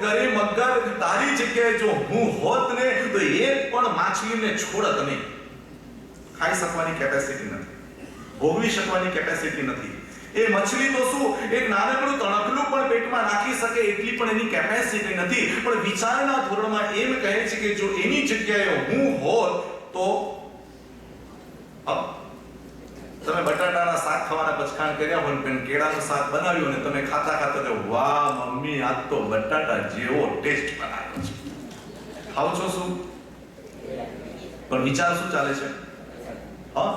કરે મગર તારી જગ્યાએ જો હું હોત ને તો એક પણ માછલીને છોડત નહીં. ખાઈ શકવાની કેપેસિટી નથી, ભોગવી શકવાની કેપેસિટી નથી. એ મછલી તો શું એક નાનકડું તણકલું પણ પેટમાં નાખી શકે એટલી પણ એની કેપેસિટી નથી. પણ વિચારના ધોરણમાં એમ કહે છે કે જો એની જગ્યાએ હું હોત તો તમે બટાટાના શાક ખાવાના પચખાણ કર્યા હોય ને કેળાનું શાક બનાવ્યું ને તમે ખાતા ખાતા તો વાહ મમ્મી આજ તો બટાટા જેવો ટેસ્ટ બનાવ્યો છે. ખાવ છો શું? પણ વિચાર શું ચાલે છે? હા,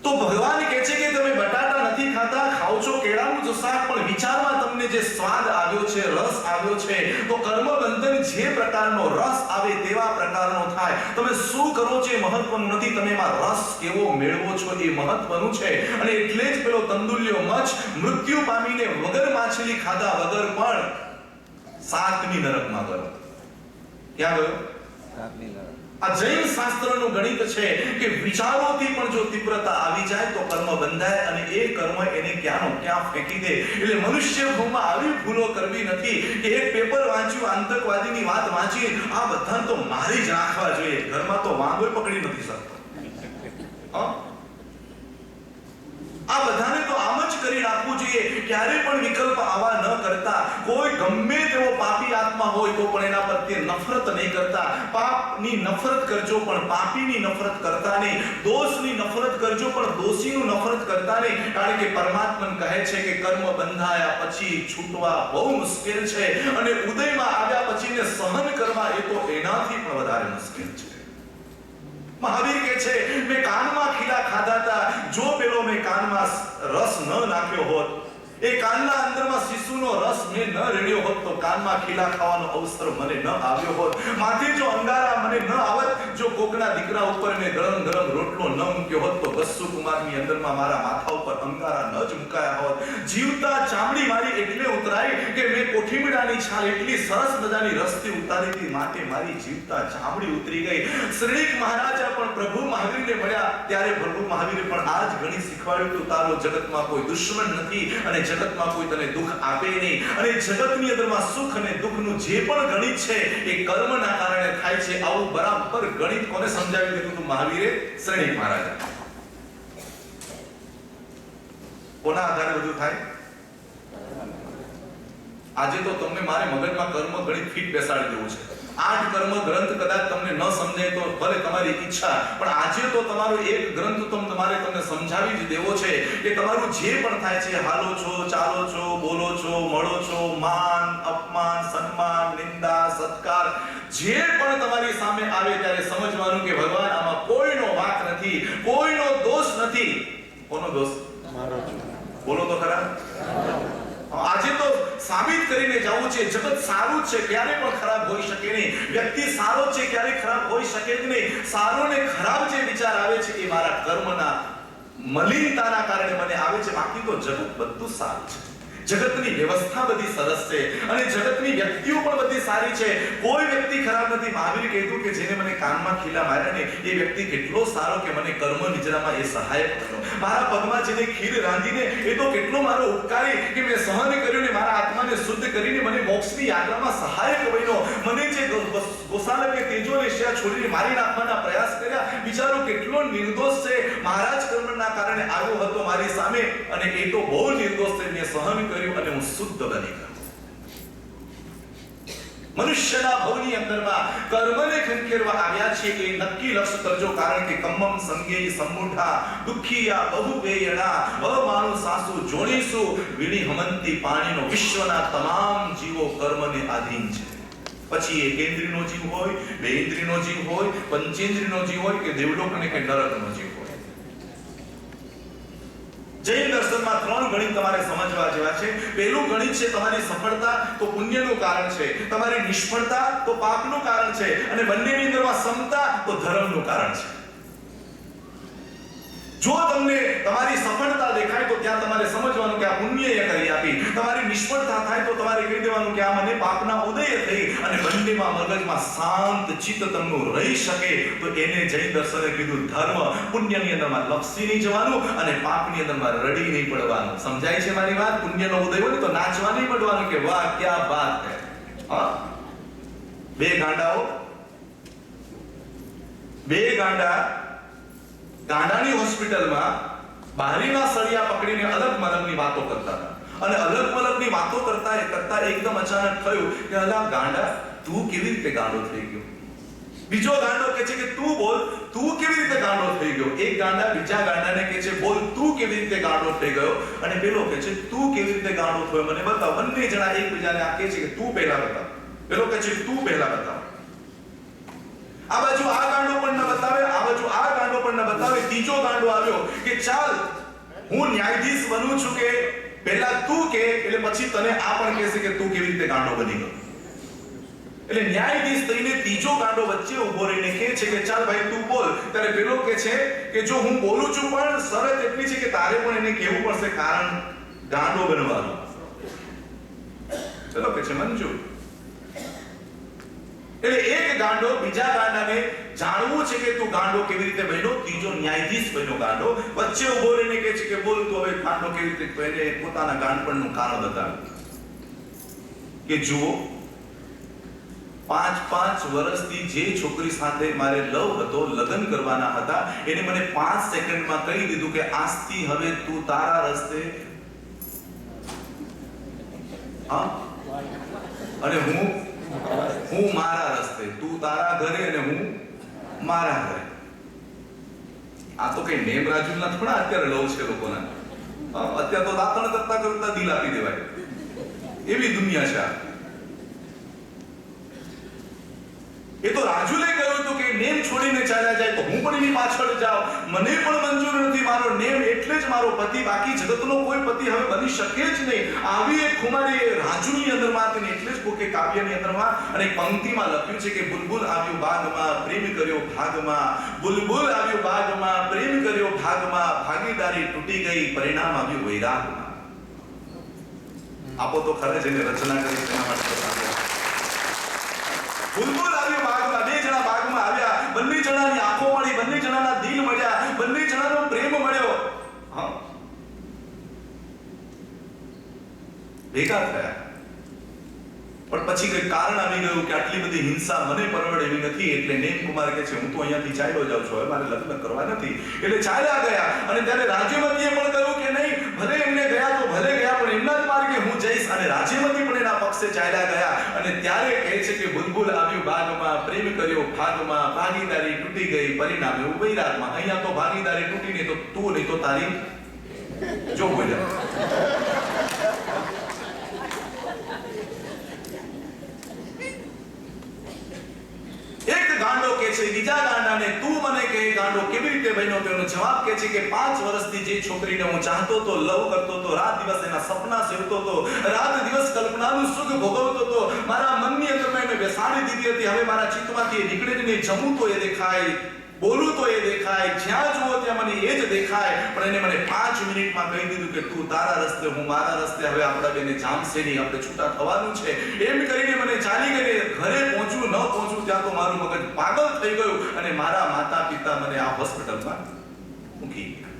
તો ભગવાન કહે છે કે તમે બટાટા નથી ખાતા, ખાવ છો કેળાનું જો શાક, પણ વિચારમાં તમને જે સ્વાદ આવ્યો છે, રસ આવ્યો છે, તો કર્મ બંધન જે પ્રકારનો રસ આવે તેવા પ્રકારનો થાય. તમે શું કરો છો એ મહત્વનું નથી, તમે એમાં રસ કેવો મેળવો છો એ મહત્વનું છે. અને એટલે જ પેલો તંદુલ્યો મચ્છ મૃત્યુ પામીને વગર માછલી ખાધા વગર પણ 7મી નરકમાં ગયો. ક્યાં ગયો? 7મી નરક. આ જૈન શાસ્ત્રનું ગણિત છે કે વિચારોથી પણ જો તીવ્રતા આવી જાય તો કર્મ બંધાય અને એ કર્મ એને ક્યાંનો ક્યાં ફેંકી દે. એટલે મનુષ્ય ભૂમાં આવી ભૂલો કરવી નથી કે એક પેપર વાંચ્યું, આતંકવાદીની વાત વાંચી, આ બધાને તો મારી જ રાખવા જોઈએ, ઘરમાં તો વાંગોય પકડી નથી શકતો. આ બધાને તો આમ જ કરી રાખવું જોઈએ. ક્યારે પણ વિકલ્પ આવા ન કરતા. કોઈ ગમે તેવો પાપી આત્મા હોય તો પણ એના પ્રત્યે નફરત નહીં કરતા. પાપની નફરત કરજો પણ પાપીની નફરત કરતા નહીં. દોષની નફરત કરજો પણ દોષીનું નફરત કરતા નહીં. કારણ કે પરમાત્મા કહે છે કે કર્મ બંધાયા પછી છૂટવા બહુ મુશ્કેલ છે અને ઉદયમાં આવ્યા પછીને સહન કરવા એ તો એનાથી પણ વધારે મુશ્કેલ છે. મહાવીર કહે છે મેં કાનમાં ખીલા ખાધા હતા, જો પેલો મેં કાનમાં રસ ન નાખ્યો હોત, એ કાનના અંદરમાં શિશુનો રસ મેં ન રેડ્યો હોત તો કાનમાં ખીલા ખાવાનો અવસર મને ન આવ્યો હોત. માથે જો અંગારા મને ન આવત, જો કોકના દીકરા ઉપર મેં ગરમ ગરમ રોટલો ન મૂક્યો હોત તો ગસ્સુ કુમારની અંદરમાં મારા માથા ઉપર અંગારા ન જ મુકાયા હોત. જીવતા ચામડી મારી એટલે ઉતરાઈ કે મેં કોઠીમડાની છાલ એટલી સરસ મજાની રસથી ઉતારી હતી, માટે મારી જીવતા ચામડી ઉતરી ગઈ. શ્રીક મહારાજા પણ પ્રભુ મહાવીરને મળ્યા ત્યારે પ્રભુ મહાવીરે પણ આ જ ગણિત શીખવાડ્યું કે તારો જગતમાં કોઈ દુશ્મન નથી અને જગતમાં કોઈ તને દુઃખ આપે નહીં. અને જગતની અંદરમાં સુખ અને દુઃખનું જે પણ ગણિત છે એ કર્મના કારણે થાય છે. આવું બરાબર ગણિત કોને સમજાવી દીધું હતું? મહાવીરે. શ્રેણીક મહારાજા. કોના આધારે બધું થાય? આજે તો તમને મારે મગજમાં કર્મ ગણિત ફીટ બેસાડી દેવું છે. 8 કર્મ ગ્રંથ કદાચ તમને ન સમજાય તો ભલે તમારી ઈચ્છા, પણ આજે તો તમારો એક ગ્રંથ તો તમારે તમને સમજાવી જ દેવો છે કે તમારું જે પણ થાય છે, હાલો છો, ચાલો છો, બોલો છો, મળો છો, માન અપમાન, સન્માન, નિંદા, સત્કાર, જે પણ તમારી સામે આવે ત્યારે સમજવાનું કે ભગવાન આમાં કોઈનો વાંક નથી, કોઈનો દોષ નથી. કોનો દોષ? મારો. બોલો તો ખરા. આજે તો સાબિત કરીને જવું છે જગત સારું છે, ક્યારે પણ ખરાબ હોઈ શકે નહીં. વ્યક્તિ સારો છે, ક્યારે ખરાબ હોઈ શકે જ નહીં. સારો ને ખરાબ જે વિચાર આવે છે એ મારા કર્મના મલિનતાના કારણે મને આવે છે. બાકી તો જગત બધું સારું છે. જગતની વ્યવસ્થા બધી સરસ છે અને જગતની વ્યક્તિઓ પણ બધી સારી છે. કોઈ વ્યક્તિ ખરાબ નથી. મહાવીરે કીધું કે જેને મને કાનમાં ખીલા માર્યા ને એ વ્યક્તિ કેટલો સારો કે મને કર્મ નિજરામાં એ સહાયક થયો. મારા પગમાં જેને ખીર રાંધીને એ તો કેટલો મારો ઉપકારી કે મેં સહન કર્યું ને મારા આત્માને શુદ્ધ કરીને મને મોક્ષની યાત્રામાં સહાયક બન્યો. મને જે ગોસાલકે તેજોને શિયા છોડીને મારી નાખવાના પ્રયાસ કર્યા, બિચારો કેટલો નિર્દોષ છે. મારા જ કર્મના કારણે આવ્યો હતો મારી સામે અને એ તો બહુ નિર્દોષ છે. મેં સહન કર્યું અને હું શુદ્ધ બની ગયો. મનુષ્યના ભવની અંદરમાં કર્મને ખંખેરવા આવ્યા છે એ નક્કી લક્ષ કરજો. કારણ કે કમ્મમ સંગેય સમુઢા દુખિયા બહુ વેયણા અમાનુ સાસુ જોણીસુ વિણી હમંતી પાણીનો. વિશ્વના તમામ જીવો કર્મને આધીન છે. પછી એક ઇન્દ્રિયનો જીવ હોય, 2 ઇન્દ્રિયનો જીવ હોય, પંચેન્દ્રિયનો જીવ હોય કે દેવલોક અને કે નરકનો જીવ હોય. જૈન દર્શનમાં 3 ગણિત તમારે સમજવા જેવા છે. પહેલું ગણિત છે તમારી સફળતા તો પુણ્યનું કારણ છે, તમારી નિષ્ફળતા તો પાપનું કારણ છે અને બંનેની અંદરમાં સમતા તો ધર્મનું કારણ છે. જો તમને તમારી સફળતા દેખાય તો ત્યાં તમારે સમજવાનું કે આ પુણ્યએ કરી આપી. તમારી નિષ્ફળતા થાય તો તમારે કહી દેવાનું કે આ મને પાપના ઉદય થઈ. અને બંનેમાં મગજમાં શાંત ચિત્ત તમનું રહી શકે તો એને જૈન દર્શને કીધું ધર્મ. પુણ્યની અંદરમાં લપસી નહીં જવાનું અને પાપની અંદરમાં રડી નહીં પડવાનું. સમજાય છે મારી વાત? પુણ્યનો ઉદય હોય તો નાચવા નહીં પડવાનું કે વાહ ક્યા બાત હે. હા, બે ગાંડા ગાંડાની હોસ્પિટલમાં બારીના સળિયા પકડીને અલગ મલગની વાતો કરતા હતા. અને અલગ મલગની વાતો કરતા એકદમ અચાનક થયું કે અલા ગાંડા, તું કેવી રીતે ગાંડો થઈ ગયો? બીજો ગાંડો કહે છે કે તું બોલ, તું કેવી રીતે ગાંડો થઈ ગયો? એક ગાંડા બીજા ગાંડાને કહે છે બોલ, તું કેવી રીતે ગાંડો થઈ ગયો? અને પેલો કહે છે તું કેવી રીતે ગાંડો થયો મને બતાવ. બંને જણા એકબીજાને આ કહે છે કે તું પહેલા બતાવ. પેલો કહે છે તું પહેલા બતાવ. આ બાજુ આ ગાંડો પણ ન બતાવે, આ બાજુ આ ગાંડો પણ ન બતાવે. ત્રીજો ગાંડો આવ્યો કે ચાલ હું ન્યાયાધીશ બનું છું કે પહેલા તું કે એટલે પછી તને આ પણ કહેશે કે તું કેવી રીતે ગાંડો બની ગયો. એટલે ન્યાયાધીશ થઈને ત્રીજો ગાંડો વચ્ચે ઉભો રહીને કહે છે કે ચાલ ભાઈ તું બોલ. ત્યારે પેલો કહે છે કે જો હું બોલું છું પણ શરત એટલી છે કે તારે પણ એને કહેવું પડશે કારણ ગાંડો બનવાનું. ચલો કહે છે મંજૂર. એટલે એક ગાંડો બીજા ગાંડાને જાણવું છે કે તું ગાંડો કેવી રીતે બન્યો. ત્રીજો ન્યાયાધીશ બન્યો ગાંડો, વચ્ચે ઉભો રહીને કહે છે કે બોલ તું હવે ગાંડો કેવી રીતે બને, પોતાના ગાંડપણનું કારણ બતાવે. કે જુઓ 5 વર્ષથી જે છોકરી સાથે મારે લગ્ન કરવાના હતા એને મને 5 સેકન્ડમાં કહી દીધું કે આજથી હવે તું તારા રસ્તે અને હું મારા રસ્તે, તું તારા ઘરે અને હું મારા ઘરે. આ તો કઈ નેમ રાજુના થોડા અત્યારે લવ છે લોકોના. અત્યારે તો દાતણ કરતા દિલ આપી દેવાય એવી દુનિયા છે. એ તો રાજુલે કહ્યું હતું કે નેમ છોડીને ચાલ્યા જાય તો હું પણ એની પાછળ જાઉં. મને પણ મંજૂર નથી. મારો નેમ એટલે જ મારો પતિ, બાકી જગતનો કોઈ પતિ હવે બની શકે જ નહીં. આવી એક ખુમારી રાજુની અંદરમાં હતી, એટલે જ કોકે કાવ્યની અંદરમાં અને પંક્તિમાં લખ્યું છે કે બુલબુલ આવ્યું બાગમાં, પ્રેમ કર્યો ભાગમાં. બુલબુલ આવ્યું બાગમાં, પ્રેમ કર્યો ભાગમાં. ભાગીદારી તૂટી ગઈ, પરિણામ આવ્યું વૈરાગમાં. આપો તો ખરે જેને રચના કરી તેના માટે બુલબુલ આવ્યો બાગમાં. બે જણા બાગમાં આવ્યા, બંને જણાની આંખો મળી, બંને જણાના દિલ મળ્યા, બંને જણાનો પ્રેમ મળ્યો. હા, ભેગા થયા. પણ પછી કઈ કારણ આવી ગયું કે આટલી બધી હિંસા મને પરવડે એવી નથી. એટલે નેમ કુમાર કહે છે હું તો અહીંયાથી ચાલ્યો જાઉં છું, હવે મારે લગ્ન કરવા નથી. એટલે ચાલ્યા ગયા. અને ત્યારે રાજ્યમતીએ પણ કહ્યું કે નહીં, ભલે એમને ગયા તો ભલે ગયા, પણ એમના જ માર્ગે હું જઈશ. અને રાજ્યમતી પણ એના પક્ષે ચાલ્યા ગયા. અને ત્યારે કહે છે કે બુલબુલ આવ્યું બાગમાં, પ્રેમ કર્યો ભાગમાં. ભાગીદારી તૂટી ગઈ, પરિણામ એવું વૈરાગમાં. અહીંયા તો ભાગીદારી તૂટી નહીં તો તું નહીં તો તારી જો બોલ્યા. એક ગાંડો કે છે બીજા ગાંડાને તું મને કહે ગાંડો કેવી રીતે બન્યો? તેનો જવાબ કે છે કે 5 વર્ષથી જે છોકરીને હું ચાહતો તો, લવ કરતો તો, રાત દિવસ એના સપના સેવતો તો, રાત દિવસ કલ્પનાનું સુખ ભોગવતો તો, મારા મનની અંદર મેં બેસાડી દીધી હતી. હવે મારા ચિત્તમાંથી એ નીકળે જ નહીં. જમું તો એ દેખાય, બોલું તો એ દેખાય, જ્યાં જુઓ ત્યાં મને એ જ દેખાય. પણ એને મને 5 મિનિટમાં કહી દીધું કે તું તારા રસ્તે, હું મારા રસ્તે. હવે આપણા બેને જામશે નહીં, આપણે છૂટા થવાનું છે. એમ કરીને મને ચાલી ગઈ. ઘરે પહોંચું ન પહોંચું ત્યાં તો મારું મગજ પાગલ થઈ ગયું. અને મારા માતા પિતા મને આ હોસ્પિટલમાં મૂકી ગયા.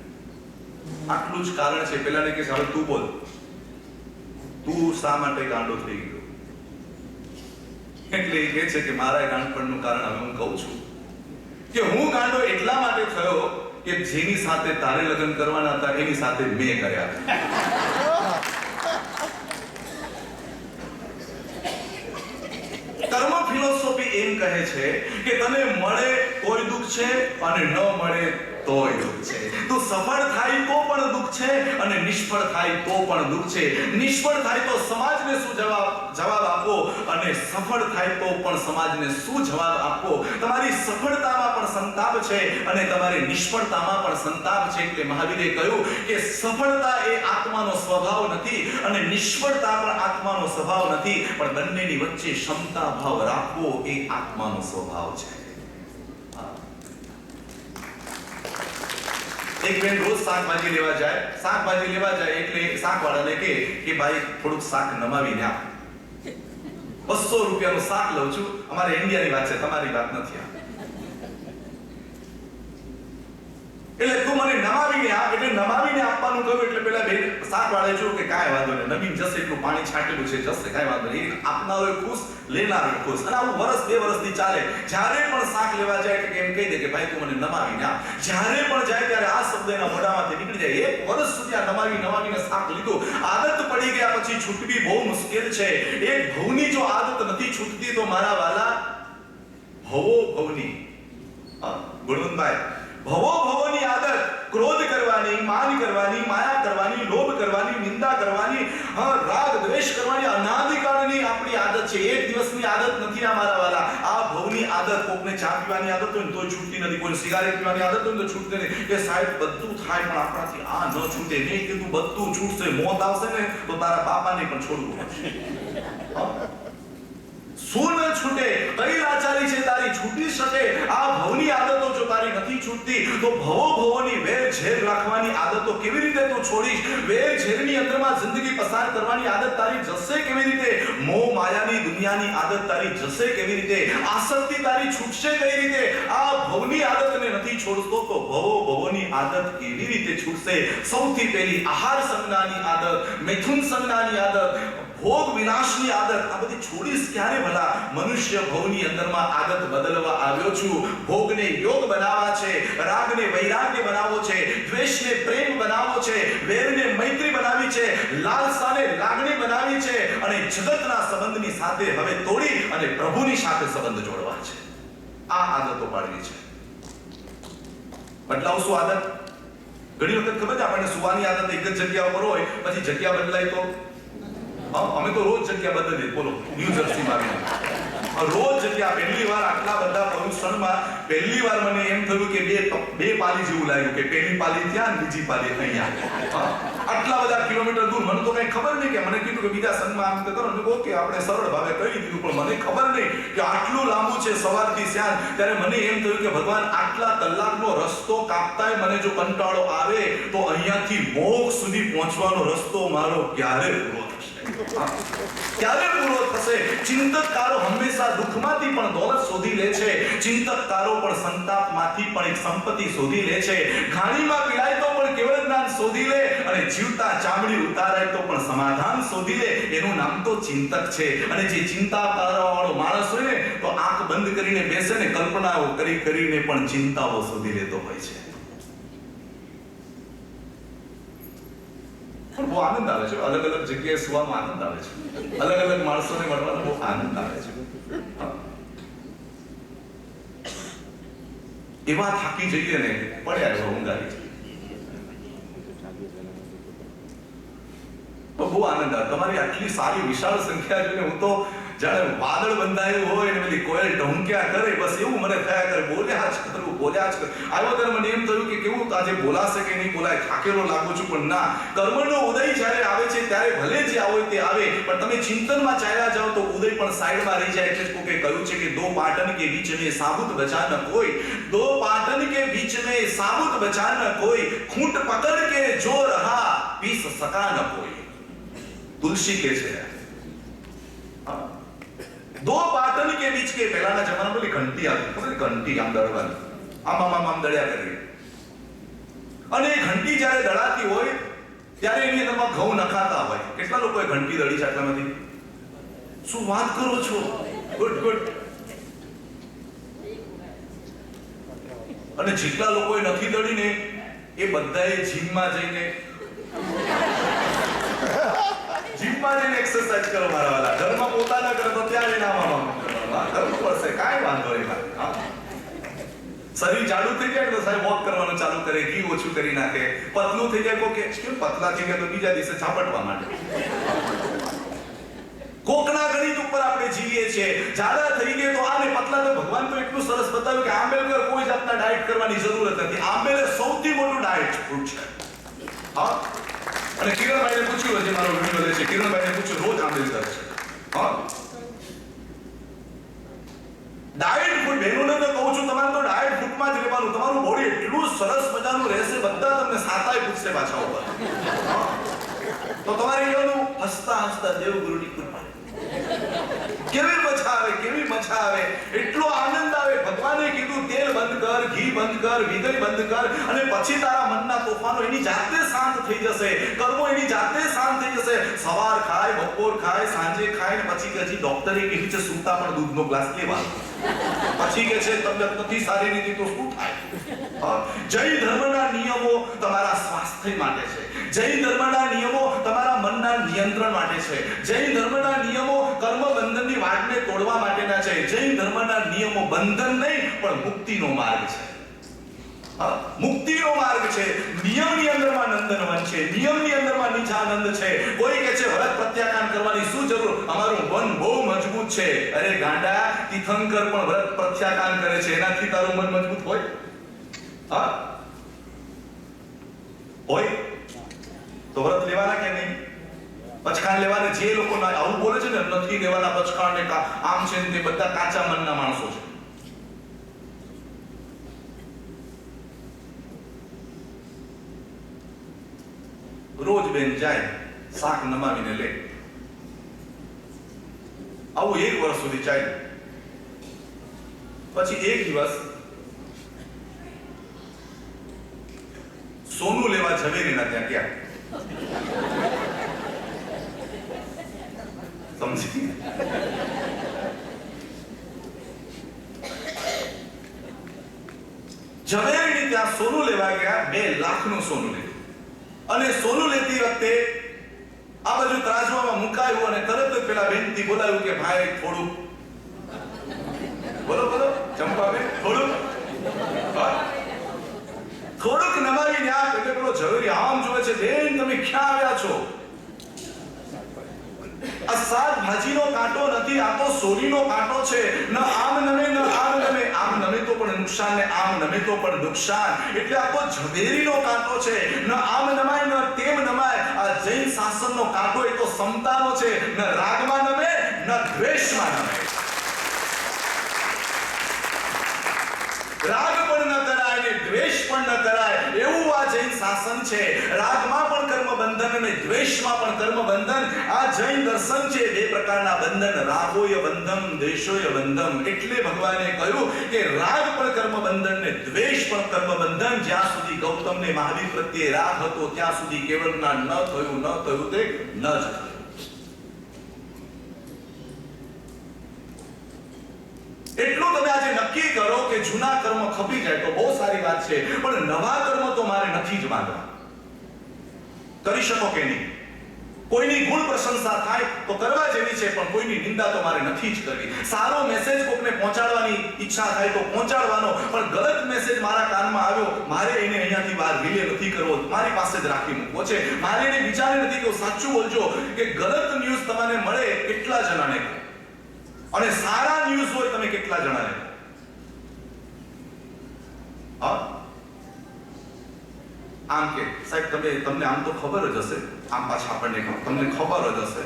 આટલું જ કારણ છે. પેલાને કે હવે તું બોલ, તું શા માટે ગાંડો થઈ ગયો? એટલે એ કહે છે કે મારા ગાંડપણનું કારણ હવે હું કહું છું કે હું ગાંડો એટલા માટે થયો કે જેની સાથે તારે લગ્ન કરવાના હતા એની સાથે મેં કર્યા. કર્મ ફિલોસોફી એમ કહે છે કે તને મળે તોય દુઃખ છે અને ન મળે તોય દુઃખ છે. તું સફળ થાય તો પણ દુઃખ છે અને નિષ્ફળ થાય તો પણ દુઃખ છે. નિષ્ફળ થાય તો સમાજને શું જવાબ આપો અને સફળ થાય તો પણ સમાજને શું જવાબ આપો. તમારી સફળતામાં પણ સંતાપ છે અને તમારી નિષ્ફળતામાં પણ સંતાપ છે. એટલે મહાવીરે કહ્યું કે સફળતા એ આત્માનો સ્વભાવ નથી અને નિષ્ફળતા પણ આત્માનો સ્વભાવ નથી, પણ બંનેની વચ્ચે ક્ષમતા ભાવ રાખવો એ આત્માનો સ્વભાવ છે. એક બેન રોજ શાકભાજી લેવા જાય એટલે શાકવાળાને કહે કે ભાઈ થોડુંક શાક નમાવીને આપ. 200 રૂપિયાનું શાક લઉં છું. અમારે ઇન્ડિયાની વાત છે, તમારી વાત નથી. એટલે તું મને નમાવીને આપ, એટલે નમાવીને આપવાનું કહ્યું એટલે પેલા બે શાકવાળાએ જોયું કે કાંઈ વાંધો નહીં, નવીન જશે એટલું પાણી છાંટેલું છે, જશે કાંઈ વાંધો નહીં. આપનારો ખુશ, લેનારો ખુશ. અને આવું વર્ષ 2 વર્ષથી ચાલે. જ્યારે પણ શાક લેવા જાય એટલે એમ કહી દે કે ભાઈ તું મને નમાવીને આપ. જ્યારે પણ જાય ત્યારે આ શબ્દ એના મોઢામાંથી નીકળી જાય. 1 વર્ષ સુધી આ નમાવીને શાક લીધું. આદત પડી ગયા પછી છૂટવી બહુ મુશ્કેલ છે. એક ભવની જો આદત નથી છૂટતી તો મારા વાલા ભવની ગુણવંતભાઈ, ભવોની આદત, ક્રોધ કરવાની, માન કરવાની, માયા કરવાની, લોભ કરવાની, નિંદા કરવાની, રાગ દ્વેષ કરવાની અનાદિકાળની આપણી આદત છે. એક દિવસની આદત નથી આ મારા વાલા. આ ભવની આદત, કોકને ચા પીવાની આદત હોય તો છૂટતી નથી, કોઈ સિગારેટ પીવાની આદત હોય તો છૂટતી નથી. કે સાહેબ બધું થાય પણ આપણાથી આ ન છૂટે. મેં કીધું બધું છૂટશે, મોત આવશે ને તો તારા બાપાને પણ છોડવું પડશે. શું ન છૂટે? કઈ લાચારી છે તારી છૂટી શકે? આ ભવની આદતો જો તારી નથી છૂટતી તો ભવોની વેર ઝેર રાખવાની આદતો કેવી રીતે તું છોડીશ? વેર ઝેરની અંદરમાં જિંદગી પસાર કરવાની આદત તારી જશે કેવી રીતે? મોહ માયાની દુનિયાની આદત તારી જશે કેવી રીતે? આસક્તિ તારી છૂટશે કઈ રીતે? આ ભવની આદતને નથી છોડતો તો ભવોની આદત કેવી રીતે છૂટશે? સૌથી પહેલી આહાર સંજ્ઞાની આદત, મૈથુન સંજ્ઞાની આદત, ભોગ વિનાશની આદત. આ બધી છોડીશ ક્યારે ભલા? મનુષ્ય ભવની અંદરમાં આદત બદલવા આવ્યો છું. ભોગને યોગ બનાવવા છે, રાગને વૈરાગ્ય બનાવવો છે, દ્વેષને પ્રેમ બનાવવો છે, વેરને મૈત્રી બનાવી છે, લાલસાને લાગણી બનાવી છે, અને જગતના સંબંધની સાથે હવે તોડી અને પ્રભુની સાથે સંબંધ જોડવા છે. આ આદતો પાડવી છે. બદલાવશું આદત. ઘણી વખત ખબર છે આપણને સુવાની આદત એક જ જગ્યા ઉપર હોય, પછી જગ્યા બદલાય તો અમે તો રોજ જગ્યા બદલીએ. બોલો, ન્યૂ જર્સીમાં રોજ જગ્યા. પહેલી વાર આટલા બધા પ્રદૂષણમાં પહેલી વાર મને એમ થયું કે બે પાલી જેવું લાગ્યું, કે પહેલી પાલી ત્યાં ને બીજી પાલી અહીંયા. આટલા બધા કિલોમીટર દૂર. મને તો કઈ ખબર નહીં, કે મને કીધું કે બીજા સંઘમાં આમ કરો ને, ઓકે આપણે સરળ ભાવે કહી દીધું, પણ મને ખબર નહીં કે આટલું લાંબુ છે સવારથી સાંજ. ત્યારે મને એમ થયું કે ભગવાન આટલા કલાકનો રસ્તો કાપતાય મને જો કંટાળો આવે તો અહીંયાથી મોક્ષ સુધી પહોંચવાનો રસ્તો મારો ક્યારે પૂરો થશે? ક્યારે પૂરો થશે? ચિંતકકારો હંમેશા દુઃખમાંથી પણ દોલત શોધી લે છે. ચિંતકકારો પણ સંતાપમાંથી પણ એક સંપત્તિ શોધી લે છે. ઘાણીમાં પીડાય તો પણ કેવળ જ્ઞાન શોધી લે, અને જીવતા ચામડી ઉતારાય તો પણ સમાધાન શોધી લે. એનું નામ તો ચિંતક છે. અને જે ચિંતા કરવાવાળો માણસ હોય ને તો આંખ બંધ કરીને બેસે ને, કલ્પનાઓ કરીને પણ ચિંતાઓ શોધી લેતો હોય છે. બહુ આનંદ આવે છે. અલગ અલગ જગ્યાએ સુવામાં આનંદ આવે છે. અલગ અલગ માણસોને મળવાનો બહુ આનંદ આવે છે. એવા થાકી જઈએ ને, પડ્યા એવો ઊંઘ આવી જાય તો બહુ આનંદ આવે. તમારી આટલી સારી વિશાળ સંખ્યા જોઈને હું તો જાણે વાદળ બંધાયું હોય ને બધી કોયલ ઢંક્યા કરે, બસ એવું મને થયા કરે. બોલ્યા જ કરું. આવ્યો ત્યારે મને એમ થયું કે કેવું આજે બોલાશે કે નહીં બોલાય, થાકેલો લાગુ છું. પણ ના, કર્મનો ઉદય જ્યારે આવે છે ત્યારે ભલે જે આવે તે આવે, પણ તમે ચિંતનમાં ચાલ્યા જાઓ તો ઉદય પણ સાઈડમાં રહી જાય. એટલે જ કોકે કહ્યું છે કે દો પાટન કે બીચ में साबुत बचा न कोई, दो पाटन के बीच में साबुत बचा न कोई, खूंट पकड़ के जो रहा पीस सका न कोई. तुलसी के છે दो पाटन के बीच के. પહેલાના જમાનામાં પેલી ઘંટી આવતી, ખબર? ઘંટી આમ દળવાની, આમ દળ્યા કરીએ. અને એ ઘંટી જ્યારે દળાતી હોય ત્યારે એની અંદરમાં ઘઉં નખાતા હોય. કેટલા લોકોએ ઘંટી દળી છે આટલામાંથી? શું વાત કરો છો? ગુડ. અને જેટલા લોકોએ નથી દળીને એ બધાએ જીમમાં જઈને એક્સરસાઇઝ કરો મારા વાલા. ઘરમાં પોતાના કરે તો ત્યાં જઈને આમાં કરવું પડશે. કાંઈ વાંધો નહીં. શરીર જાડું થઈ જાય તો સાહેબ વોક કરવાનું ચાલુ કરે, ઘી ઓછું કરી નાખે. પતલું થઈ જાય કે કેમ પતલા થઈ ગયા તો બીજા દિવસે ઝાપટવા માંડે. કોકના ગણિત ઉપર આપણે જીવીએ છીએ. જાડા થઈ ગયે તો આને પતલા. તો ભગવાન તો એટલું સરસ બતાવ્યું કે આંબેડકર કોઈ જાતના ડાયટ કરવાની જરૂર નથી. આંબેલ સૌથી મોટું ડાયટ ફ્રૂટ છે. હા, અને કિરણભાઈને પૂછ્યું, જે મારો વિડિયો લે છે, કિરણભાઈને પૂછ્યું રોજ આંબેડકર છે. હા, ડાયટ ફૂડ. બહેનોને તો કહું છું, તમારે તો ડાયટ ફૂડમાં જ રહેવાનું. તમારું બોડી એટલું સરસ મજાનું રહેશે, બધા તમને સાતાય પૂછશે પાછા ઉપર. તો તમારે કહેવાનું હસતા દેવગુરુની કૃપા. કેવી મજા આવે. એટલો આનંદ આવે. ભગવાને કીધું તેલ બંધ કર, ઘી બંધ કર, વિદય બંધ કર, અને પછી તારા મનના તોફાનો એની જાતે શાંત થઈ જશે, કર્મો એની જાતે શાંત થઈ જશે. સવાર ખાય, બપોર ખાય, સાંજે ખાય, ને પછી કે ડોક્ટરે કીધું છે સૂતા પણ દૂધનો ગ્લાસ લેવાનો. પછી કે છે તબિયત નથી સારી રીતે તો શું થાય? જૈન ધર્મના નિયમો તમારા સ્વાસ્થ્ય માટે છે. જૈન ધર્મના નિયમો તમારા મનના નિયંત્રણ માટે છે. જૈન ધર્મના નિયમો કર્મ બંધનની વાટને તોડવા માટેના છે. જૈન ધર્મના નિયમો બંધન નહીં પણ મુક્તિનો માર્ગ છે. મુક્તિનો માર્ગ છે. નિયમની અંદરમાં નંદનવન છે, નિયમની અંદરમાં નિજાનંદ છે. કોઈ કહે છે વ્રત પ્રત્યાખ્યાન કરવાની શું જરૂર, અમારું મન બહુ મજબૂત છે. અરે ગાંડા, તીર્થંકર પણ વ્રત પ્રત્યાખ્યાન કરે છે, એનાથી તારું મન મજબૂત હોય? હોય તો વ્રત લેવાના કે નહીં? પચખાણ લેવાના? જે લોકો આવું બોલે છે ને નથી લેવાના પચખાણ ને આમ છે ને તે બધા કાચા મનના માણસો છે. રોજ બેન જાય શાક નમાવીને લે. આવું 1 વર્ષ સુધી ચાલ્યું. પછી એક દિવસ સોનું લેવા ઝવેરીના ત્યાં ગયા. સમજી? ઝવેરીની ત્યાં સોનું લેવા ગયા. 2 લાખનું સોનું લીધું. અને સોનું લેતી વખતે આ બાજુ ત્રાજવામાં મુકાયું અને તરત જ પેલા બેનથી બોલાવ્યું કે ભાઈ થોડું બોલો બોલો ચંપાબેન થોડુંક નમાવીને આપ. એટલે પેલો ઝવેરી આમ જોવે છે, બેન તમે ક્યાં આવ્યા છો? આ શાકભાજીનો કાંટો નથી, આ તો સોરીનો કાંટો છે. ન આમ નમે ન આમ નમે. આમ નમે તો પણ નુકસાન ને આમ નમે તો પણ નુકસાન. એટલે આ તો ઝવેરીનો કાંટો છે. ન આમ નમાય ન તેમ નમાય. આ જૈન શાસનનો કાંટો એ તો સમતાનો છે. ન રાગમાં નમે ન દ્વેષમાં નમે. રાગ પણ ન કરાય ને દ્વેષ પણ ન કરાય એવું આ જૈન શાસન છે. રાગમાં પણ કર્મ બંધન અને દ્વેષમાં પણ કર્મ બંધન. આ જૈન દર્શન છે. 2 પ્રકારના બંધન, રાગોય બંધમ, દ્વેષોય બંધમ. એટલે ભગવાને કહ્યું કે રાગ પણ કર્મ બંધન ને દ્વેષ પણ કર્મ બંધન. જ્યાં સુધી ગૌતમને મહાવીર પ્રત્યે રાગ હતો ત્યાં સુધી કેવળ જ્ઞાન ન થયું તે ન જ થયું. એટલું તમે આજે નક્કી કરો કે જૂના કર્મ ખપી જાય તો બહુ સારી વાત છે, પણ નવા કર્મ તો મારે નથી જ માંગવા. કરી શકો કે નહીં? કોઈની ગુણ પ્રશંસા થાય તો કરવા જેવી છે, પણ કોઈની નિંદા તો મારે નથી જ કરવી. સારો મેસેજ કોકને પહોંચાડવાની ઈચ્છા થાય તો પહોંચાડવાનો, પણ ગલત મેસેજ મારા કાનમાં આવ્યો, મારે એને અહીંયાથી બહાર રિલે નથી કરવો, મારી પાસે જ રાખી મૂકવો છે. મારે એને વિચારે નથી કે સાચું બોલજો કે ગલત ન્યૂઝ તમને મળે કેટલા જણાને, અને સારા ન્યૂઝ હોય તમે કેટલા જણાને. આમ કે સાહેબ તમને આમ તો ખબર જ હશે, આમ પાછા આપણને તમને ખબર જ હશે,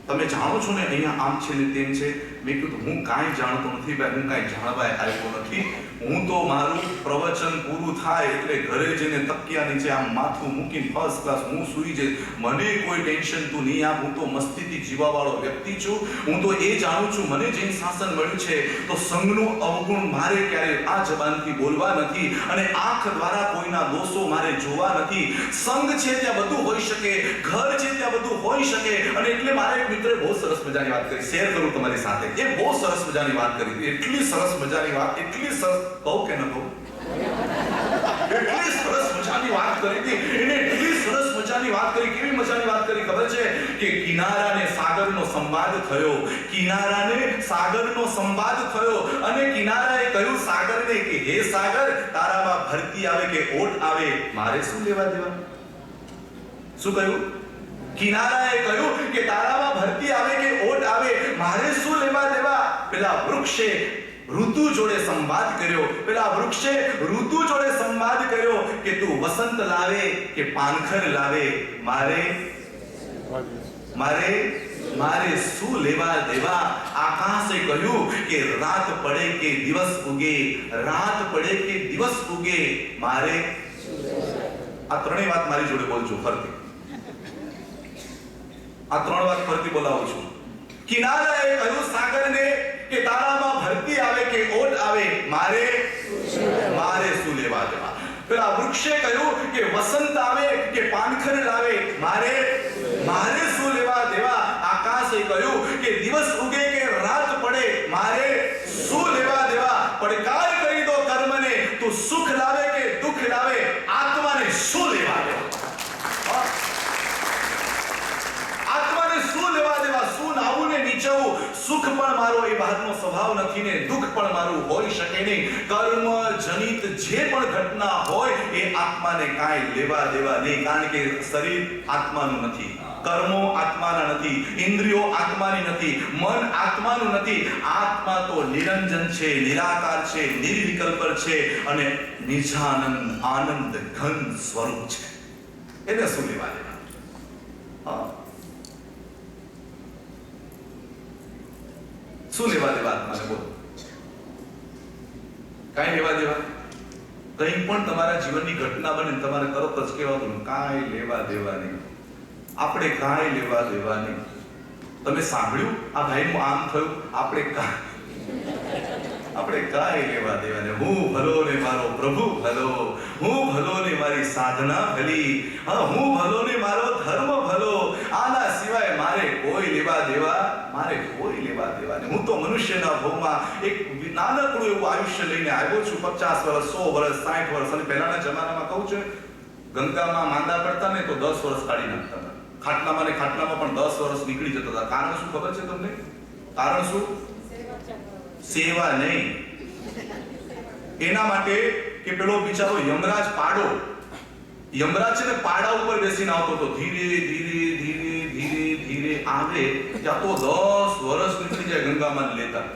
તમે જાણો છો ને અહીંયા આમ છે ને તેમ છે. મેં કીધું હું કાંઈ જાણતો નથી ભાઈ, હું કાંઈ જાણવાય આવ્યો નથી. હું તો મારું પ્રવચન પૂરું થાય એટલે ઘરે જઈને તકિયા નીચે આમ માથું મૂકીને ફર્સ્ટ ક્લાસ હું સૂઈ જઈશ. મને કોઈ ટેન્શન તું નહીં આપ. હું તો મસ્તીથી જીવાવાળો વ્યક્તિ છું. હું તો એ જાણું છું મને જૈન શાસન મળ્યું છે તો સંઘનું અવગુણ મારે ક્યારે આ જબાનથી બોલવા નથી, અને આંખ દ્વારા કોઈના દોષો મારે જોવા નથી. સંઘ છે ત્યાં બધું હોઈ શકે, ઘર છે ત્યાં બધું હોઈ શકે. અને એટલે મારે એક મિત્રે બહુ સરસ મજાની વાત કરી, શેર કરું તમારી સાથે. એ બહુ સરસ મજાની વાત કરી, એટલી સરસ મજાની વાત, એટલી સરસ કહું કે ન કહું, એટલી સરસ મજાની વાત કરી હતી એને. એટલી સરસ મજાની વાત કરી. કેવી મજાની વાત કરી ખબર છે કે કિનારાને સાગરનો સંવાદ થયો, કિનારાને સાગરનો સંવાદ થયો. અને કિનારાએ કહ્યું સાગરને કે હે સાગર, તારામાં ભરતી આવે કે ઓટ આવે મારે શું લેવા દેવા? શું કહ્યું? કિનારાએ કહ્યું કે તારામાં ભરતી આવે કે ઓટ આવે મારે શું લેવા દેવા? પેલા વૃક્ષે ઋતુ જોડે સંવાદ કર્યો. પેલા વૃક્ષે ઋતુ જોડે સંવાદ કર્યો કે તું વસંત લાવે કે પાનખર લાવે મારે શું લેવા દેવા? આકાશે કહ્યું કે રાત પડે કે દિવસ ઉગે, રાત પડે કે દિવસ ઉગે મારે. આ ત્રણેય વાત મારી જોડે બોલજો ફરતી. આ 3 વાત ફરતી બોલાવું છું. કિનારાએ કહ્યું સાગરને કે તારામાં ભરતી આવે કે ઓટ આવે મારે શું સુખ પણ મારો એ બહારનો સ્વભાવ નથી ને દુઃખ પણ મારું હોઈ શકે નહીં. કર્મ જનિત જે પણ ઘટના હોય એ આત્માને કાંઈ લેવા દેવા નહીં, કારણ કે શરીર આત્માનું નથી, કર્મો આત્માના નથી, ઇન્દ્રિયો આત્માની નથી, મન આત્માનું નથી. આત્મા તો નિરંજન છે, નિરાકાર છે, નિર્વિકલ્પ છે અને નિજાનંદ આનંદ ઘન સ્વરૂપ છે. એને શું લેવા દેવા? શું લેવા દેવા આત્માને? બોલો, કાંઈ લેવા દેવા? કંઈ પણ તમારા જીવનની ઘટના બને તમારે તરત જ કહેવાનું કાંઈ લેવા દેવા નહીં, આપણે કાંઈ લેવા દેવા નહીં. તમે સાંભળ્યું આ ભાઈનું આમ થયું, આપણે કાંઈ લેવા દેવા નહીં. હું ભલો ને મારો પ્રભુ ભલો, હું ભલો ને મારી સાધના ભલી, હું ભલો ને મારો ધર્મ ભલો. આના સિવાય મારે કોઈ લેવા દેવા, મારે કોઈ લેવા દેવા નહીં. હું તો મનુષ્યના ભોગમાં એક નાનકડું એવું આયુષ્ય લઈને આવ્યો છું. 50 વર્ષ, 100 વર્ષ, 60 વર્ષ. અને પહેલાના જમાનામાં કહું છું, ગંગામાં માંદા પડતા ને તો 10 વર્ષ કાઢી નાખતા હતા. ખાટલામાં ને ખાટલામાં પણ 10 વર્ષ નીકળી જતા હતા. કારણ શું ખબર છે તમને? કારણ શું? સેવા નહીં. એના માટે કે પેલો બિચારો યમરાજ પાડો, યમરાજ છે ને પાડા ઉપર બેસીને આવતો હતો. ધીરે ધીરે ધીરે ધીરે ધીરે આવે ત્યાં તો 10 વર્ષ નીકળી જાય ગંગામાં લેતા.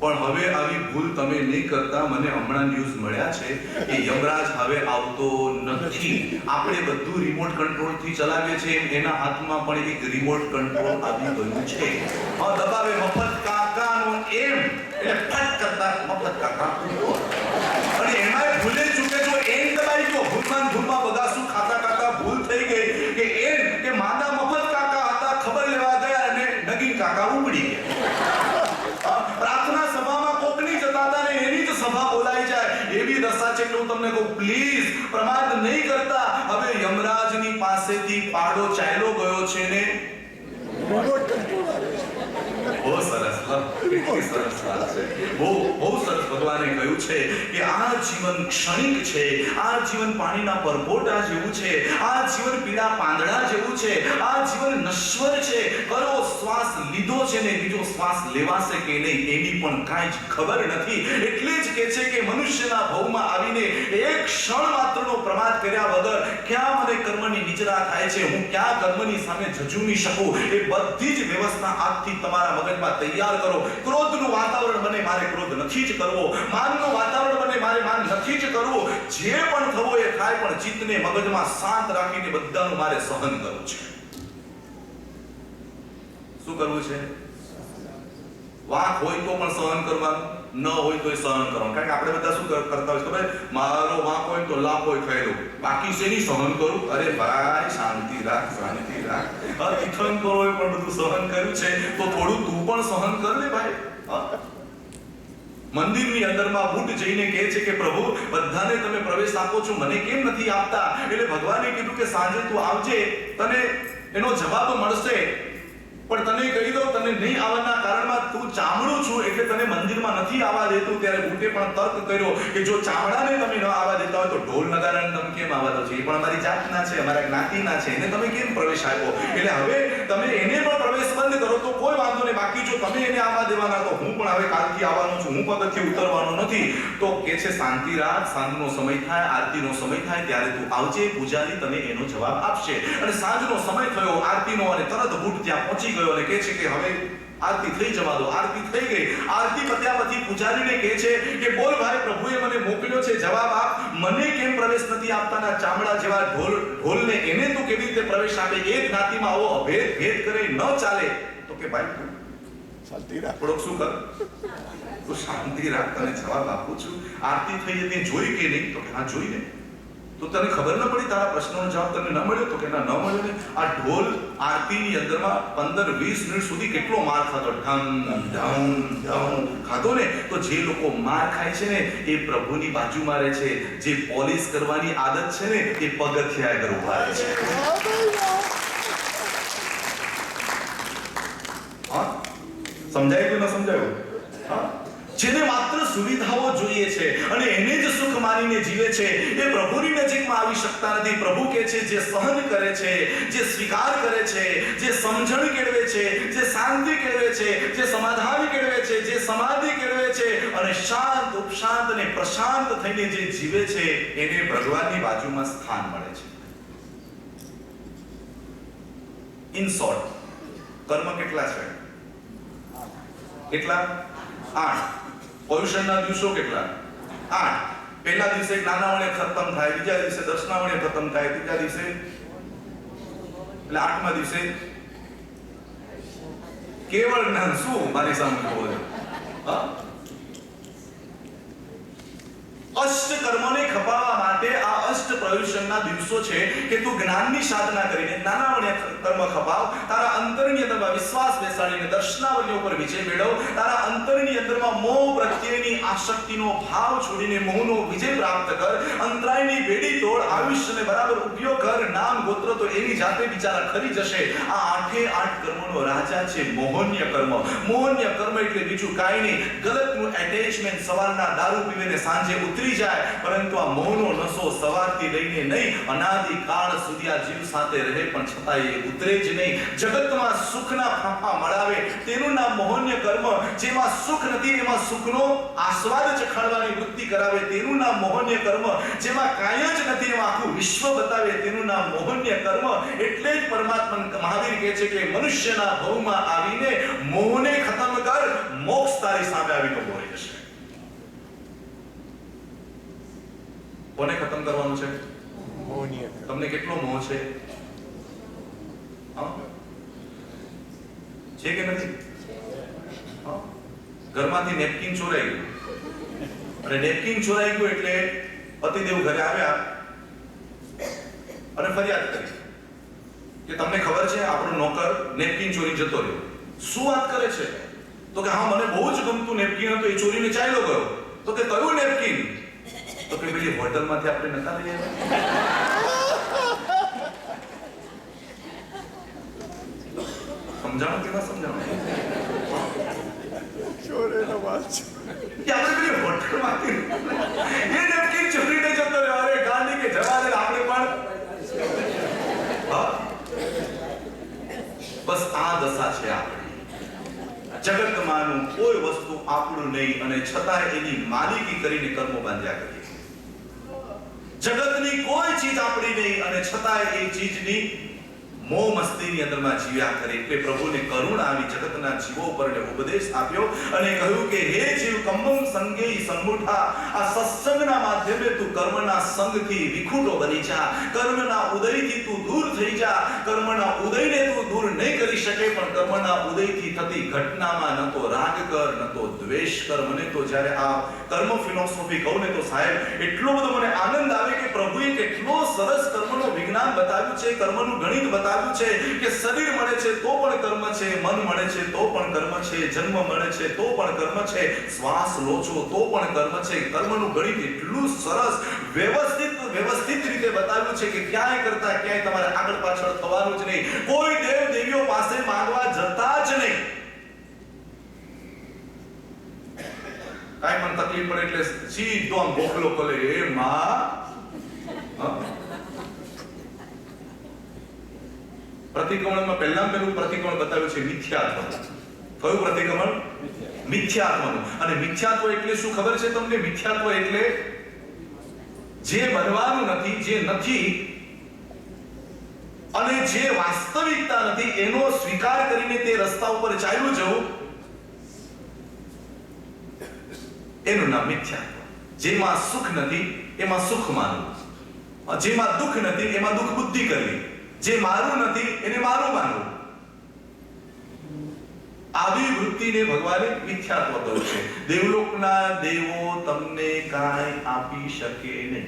પણ હવે આવી ભૂલ તમે નહીં કરતા. મને હમણાં ન્યૂઝ મળ્યા છે કે યમરાજ હવે આવતો નથી. આપણે બધું રિમોટ કંટ્રોલ થી ચલાવીએ છીએ, એના હાથમાં પણ એક રિમોટ કંટ્રોલ આવી ગયું છે. દબાવે મફત કાકાનો એમ એટલે ફટ કરતા મફત કાકા, અને એમાંય ભૂલે ચૂકે જો એમ દબાઈ ગયો. ભૂલમાં બધા શું ખાતા ખાતા ભૂલ થઈ ગઈ કે એમ કે માદા મફત કાકા હતા, ખબર લેવા ગયા અને નગીન કાકા ઉપડી ગયા. પ્રાર્થના સભામાં કોકની જતા હતા ને એની જ સભા બોલાઈ જાય એવી દશા છે. હું તમને કહું, પ્લીઝ પ્રમાદ નહીં કરતા. હવે યમરાજની પાસેથી પાડો ચાલ્યો ગયો છે ને બહુ સરસ, કેટલી સરસ વાત છે. બહુ સરસ ભગવાને કહ્યું છે કે આ જીવન ક્ષણિક છે, આ જીવન પાણીના પરપોટા જેવું છે, આ જીવન પીળા પાંદડા જેવું છે, આ જીવન નશ્વર છે. કરો શ્વાસ લીધો છે ને બીજો શ્વાસ લેવાશે કે નહીં એની પણ કાંઈ જ ખબર નથી. એટલે જ કહે છે કે મનુષ્યના ભવમાં આવીને એક ક્ષણ માત્રનો પ્રમાદ કર્યા વગર ક્યાં મને કર્મની નિજરા થાય છે, હું ક્યાં કર્મની સામે ઝઝૂમી શકું, એ બધી જ વ્યવસ્થા આજથી તમારા મગજમાં તૈયાર કરો. ક્રોધનું વાતાવરણ બને મારે ક્રોધ નથી જ કરવો, માનનું વાતાવરણ બને મારે માન નથી જ કરવું. જે પણ થવો એ થાય, પણ ચિત્તને મગજમાં શાંત રાખીને બધાનું મારે સહન કરવું છે. શું કરવું છે? વાંક હોય તો પણ સહન કરવાનું, ન હોય તો સહન કરવાનું. કારણ કે આપણે બધા શું કરતા હોય ખબર? મારો વાંક હોય તો લાભ હોય થયેલો, બાકી શેની સહન કરું? અરે ભાઈ શાંતિ રાખ, શાંતિ રાખ. તીર્થંકરોએ પણ બધું સહન કર્યું છે તો થોડું તું પણ સહન કર ને ભાઈ. મંદિરની અંદરમાં બુટ જઈને કહે છે કે પ્રભુ બધાને તમે પ્રવેશ આપો છો, મને કેમ નથી આપતા? એટલે ભગવાને કીધું કે સાંજે તું આવજે, તને એનો જવાબ મળશે. પણ તને કહી દઉં, તને નહીં આવવાના કારણમાં તું ચામડું છું એટલે તને મંદિરમાં નથી આવવા દેતું. ત્યારે બુટે પણ તર્ક કર્યો કે જો ચામડાને તમે ન આવવા દેતા હોય તો ઢોલ નગારાને તમે કેમ આવવા દો છો? એ પણ અમારી જાતના છે, અમારા જ્ઞાતિના છે, એને તમે કેમ પ્રવેશ આપ્યો? એટલે હવે તમે એને પણ પ્રવેશ બંધ કરો તો કોઈ વાંધો નહીં. બાકી જો તમે એને આવવા દેવાના તો હું પણ હવે કાલથી આવવાનો છું, હું પગથિયે ઉતરવાનો નથી. તો કે છે શાંતિ રાખ, સાંજનો સમય થાય, આરતીનો સમય થાય ત્યારે તું આવજે, પૂજારી તને એનો જવાબ આપશે. અને સાંજનો સમય થયો આરતીનો અને તરત બુટ ત્યાં પહોંચી ગયો અને કહે છે કે હવે આરતી થઈ જવા દો. આરતી થઈ ગઈ. આરતી પત્યા પછી પૂજારીને કહે છે કે બોલ ભાઈ, પ્રભુએ મને મોકલ્યો છે, જવાબ આપ. મને કેમ પ્રવેશ નથી આપતાના? ચામડા જેવા ઢોલને એને તું કેવી રીતે પ્રવેશ આપે? એક જ્ઞાતિમાં આવો ભેદ કરે ન ચાલે. તો કે ભાઈ તું શાંતિ રાખ, થોડોક શું કર, તું શાંતિ રાખ, તને જવાબ આપું છું. આરતી થઈ જતી જોઈ કે નહીં? તો કે હા જોઈ ને. તો તને ખબર ન પડી? તારા પ્રશ્નોનો જવાબ તને ન મળ્યો? તો કે ના, ન મળ્યો ને. આ ઢોલ આરતીની અંદરમાં 15-20 મિનિટ સુધી કેટલો માર ખાતો, ઢમ ઢમ ઢમ ખાતો ને. તો જે લોકો માર ખાય છે ને એ પ્રભુની બાજુમાં રહે છે. જે પોલિશ કરવાની આદત છે ને એ પગથિયા આગળ ઉભા રહે છે. હા, સમજાયું કે ન સમજાયું? હા, જેને માત્ર સુવિધાઓ જોઈએ છે અને એને જ સુખ માનીને જીવે છે એ પ્રભુની નજીકમાં આવી શકતા નથી. પ્રભુ કહે છે જે સહન કરે છે, જે સ્વીકાર કરે છે, જે સમજણ કેળવે છે, જે શાંતિ કેળવે છે, જે સમાધાન કેળવે છે, જે સમાધિ કેળવે છે અને શાંત ઉપશાંત અને પ્રશાંત થઈને જે જીવે છે એને ભગવાનની બાજુમાં સ્થાન મળે છે. ઇન શોર્ટ, કર્મ કેટલા છે? કેટલા? 8. પર્યુષણના દિવસો કેટલા? 8. પહેલા દિવસે જ્ઞાનાવણે ખતમ થાય, બીજા દિવસે દર્શનાવણે ખતમ થાય, ત્રીજા દિવસે એટલે 8મા દિવસે કેવળ જ્ઞાન. શું મારી સામે કહો છો? અષ્ટ કર્મોને ખપાવવા માટે આ અષ્ટ પ્રયુષણના દિવસો છે કે તું જ્ઞાનની સાધના કરીને જ્ઞાનાવર્ણ્ય કર્મ ખપાવ, તારા અંતરની અંદરમાં વિશ્વાસ બેસાડીને દર્શનાવર્ણ્ય ઉપર વિજય મેળવ, તારા અંતરની અંદરમાં મોહ પ્રત્યેની આસક્તિનો ભાવ છોડીને મોહનો વિજય પ્રાપ્ત કર, અંતરાયની બેડી તોડ, આયુષ્યને બરાબર ઉપયોગ કર, નામ ગોત્ર તો એની જાતે બિચારા ખરી જશે. આ 8 કર્મોનો રાજા છે મોહન્ય કર્મ. મોહન્ય કર્મ એટલે બીજું કાંઈ નહીં, ગલતનું એટેચમેન્ટ. સવારના દારૂ પીવીને સાંજે ઉતરી જાય, પરંતુ આ મોહનો નશો સવારથી લઈને નહીં અનાદિ કાળ સુધી આ જીવ સાથે રહે પણ છતાંય એ ઉતરે જ નહીં. જગતમાં સુખના ફાંફા મળાવે તેનું નામ મોહન્ય કર્મ. જેમાં સુખ નથી એમાં સુખનો આસ્વાદ ચખાડવાની વૃત્તિ કરાવે તેનું નામ મોહન્ય કર્મ. જેમાં કાંઈ જ નથી એમાં આખું વિશ્વ બતાવે તેનું નામ મોહન્ય કર્મ. એટલે જ પરમાત્મા મહાવીર કહે છે કે મનુષ્યના ભવમાં આવીને મોહને ખતમ કર, મોક્ષ તારી સામે આવીને ઉભો રહી જશે. કોને ખતમ કરવાનું છે? મોહનીય. તમને કેટલો મોહ છે? છે કે નથી? ઘરમાંથી નેપકિન ચોરાઈ ગયું, અને નેપકિન ચોરાઈ ગયું એટલે પતિદેવ ઘરે આવ્યા અને ફરિયાદ કરી કે તમને ખબર છે આપણો નોકર નેપકિન ચોરી જતો રહ્યો. શું વાત કરે છે? તો કે હા, મને બહુ જ ગમતું નેપકિન હતું, એ ચોરીને ચાલ્યો ગયો. તો કે કયું નેપકિન? તો કે પેલી હોટલમાંથી આપણે નતા લઈ સમજાણો કે ના સમજાણો? ચોરેનો વાત છે કે આપણે પેલી હોટલમાંથી એ નેપકિન ચોરીને જતો રહ્યો. અરે ગાંધી કે જવા દે, આપણે પણ બસ આ દશા છે આપણી. જગતમાંનું કોઈ વસ્તુ આપણું નહીં અને છતાંય એની માલિકી કરીને કર્મો બાંધ્યા કરીએ. જગતની કોઈ ચીજ આપણી નહીં અને છતાંય એ ચીજની મોહ મસ્તીની અંદરમાં જીવ્યા કરે. એટલે પ્રભુને કરુણા આવી જગતના જીવો ઉપર ઉપદેશ આપ્યો અને કહ્યું કે હે જીવ, કમ્મમ સંગે સન્મુઠા, આ સત્સંગના માધ્યમે તું કર્મના સંગથી વિખૂટો બની જા. કર્મના ઉદયથી તું દૂર થઈ જા. કર્મના ઉદયને તું દૂર નહીં કરી શકે, પણ કર્મના ઉદયથી થતી ઘટનામાં ન તો રાગ કર ન તો દ્વેષ કર. મને તો જ્યારે આ કર્મ ફિલોસોફી કહું ને તો સાહેબ એટલો બધો મને આનંદ આવે કે પ્રભુએ કેટલો સરસ કર્મનો વિજ્ઞાન બતાવ્યું છે, કર્મનું ગણિત બતાવ્યું છે કે શરીર મળે છે તો પણ કર્મ છે, મન મળે છે તો પણ કર્મ છે, જન્મ મળે છે તો પણ કર્મ છે, શ્વાસ લો છો તો પણ કર્મ છે. કર્મનું ગણિત એટલું સરસ વ્યવસ્થિત રીતે બતાવ્યું છે કે ક્યાંય કરતા ક્યાંય તમારે આગળ પાછળ થવાનું જ નહીં. કોઈ દેવ દેવીઓ પાસે માંગવા જતા જ નહીં. કાંઈ પણ તકલીફ પડે એટલે સીધો આમ ગોખલો કરે, એ માં. પ્રતિક્રમણમાં પહેલા પહેલું પ્રતિક્રમણ બતાવ્યું છે મિથ્યાત્વ. કયું પ્રતિક્રમણ? મિથ્યાત્વનું. અને મિથ્યાત્વ એટલે શું ખબર છે તમને? મિથ્યાત્વ એટલે જે બનવાનું નથી, જે નથી અને જે વાસ્તવિકતા નથી એનો સ્વીકાર કરીને તે રસ્તા ઉપર ચાલ્યું જવું, એનું નામ મિથ્યાત્વ. જેમાં સુખ નથી એમાં સુખ માનવું, જેમાં દુઃખ નથી એમાં દુઃખ બુદ્ધિ કરવી, જે મારું નથી એને મારું માનવું. આવી વૃત્તિને ભગવાને મિથ્યાત્વ કહ્યું છે. દેવલોકના દેવો તમને કાંઈ આપી શકે નહીં.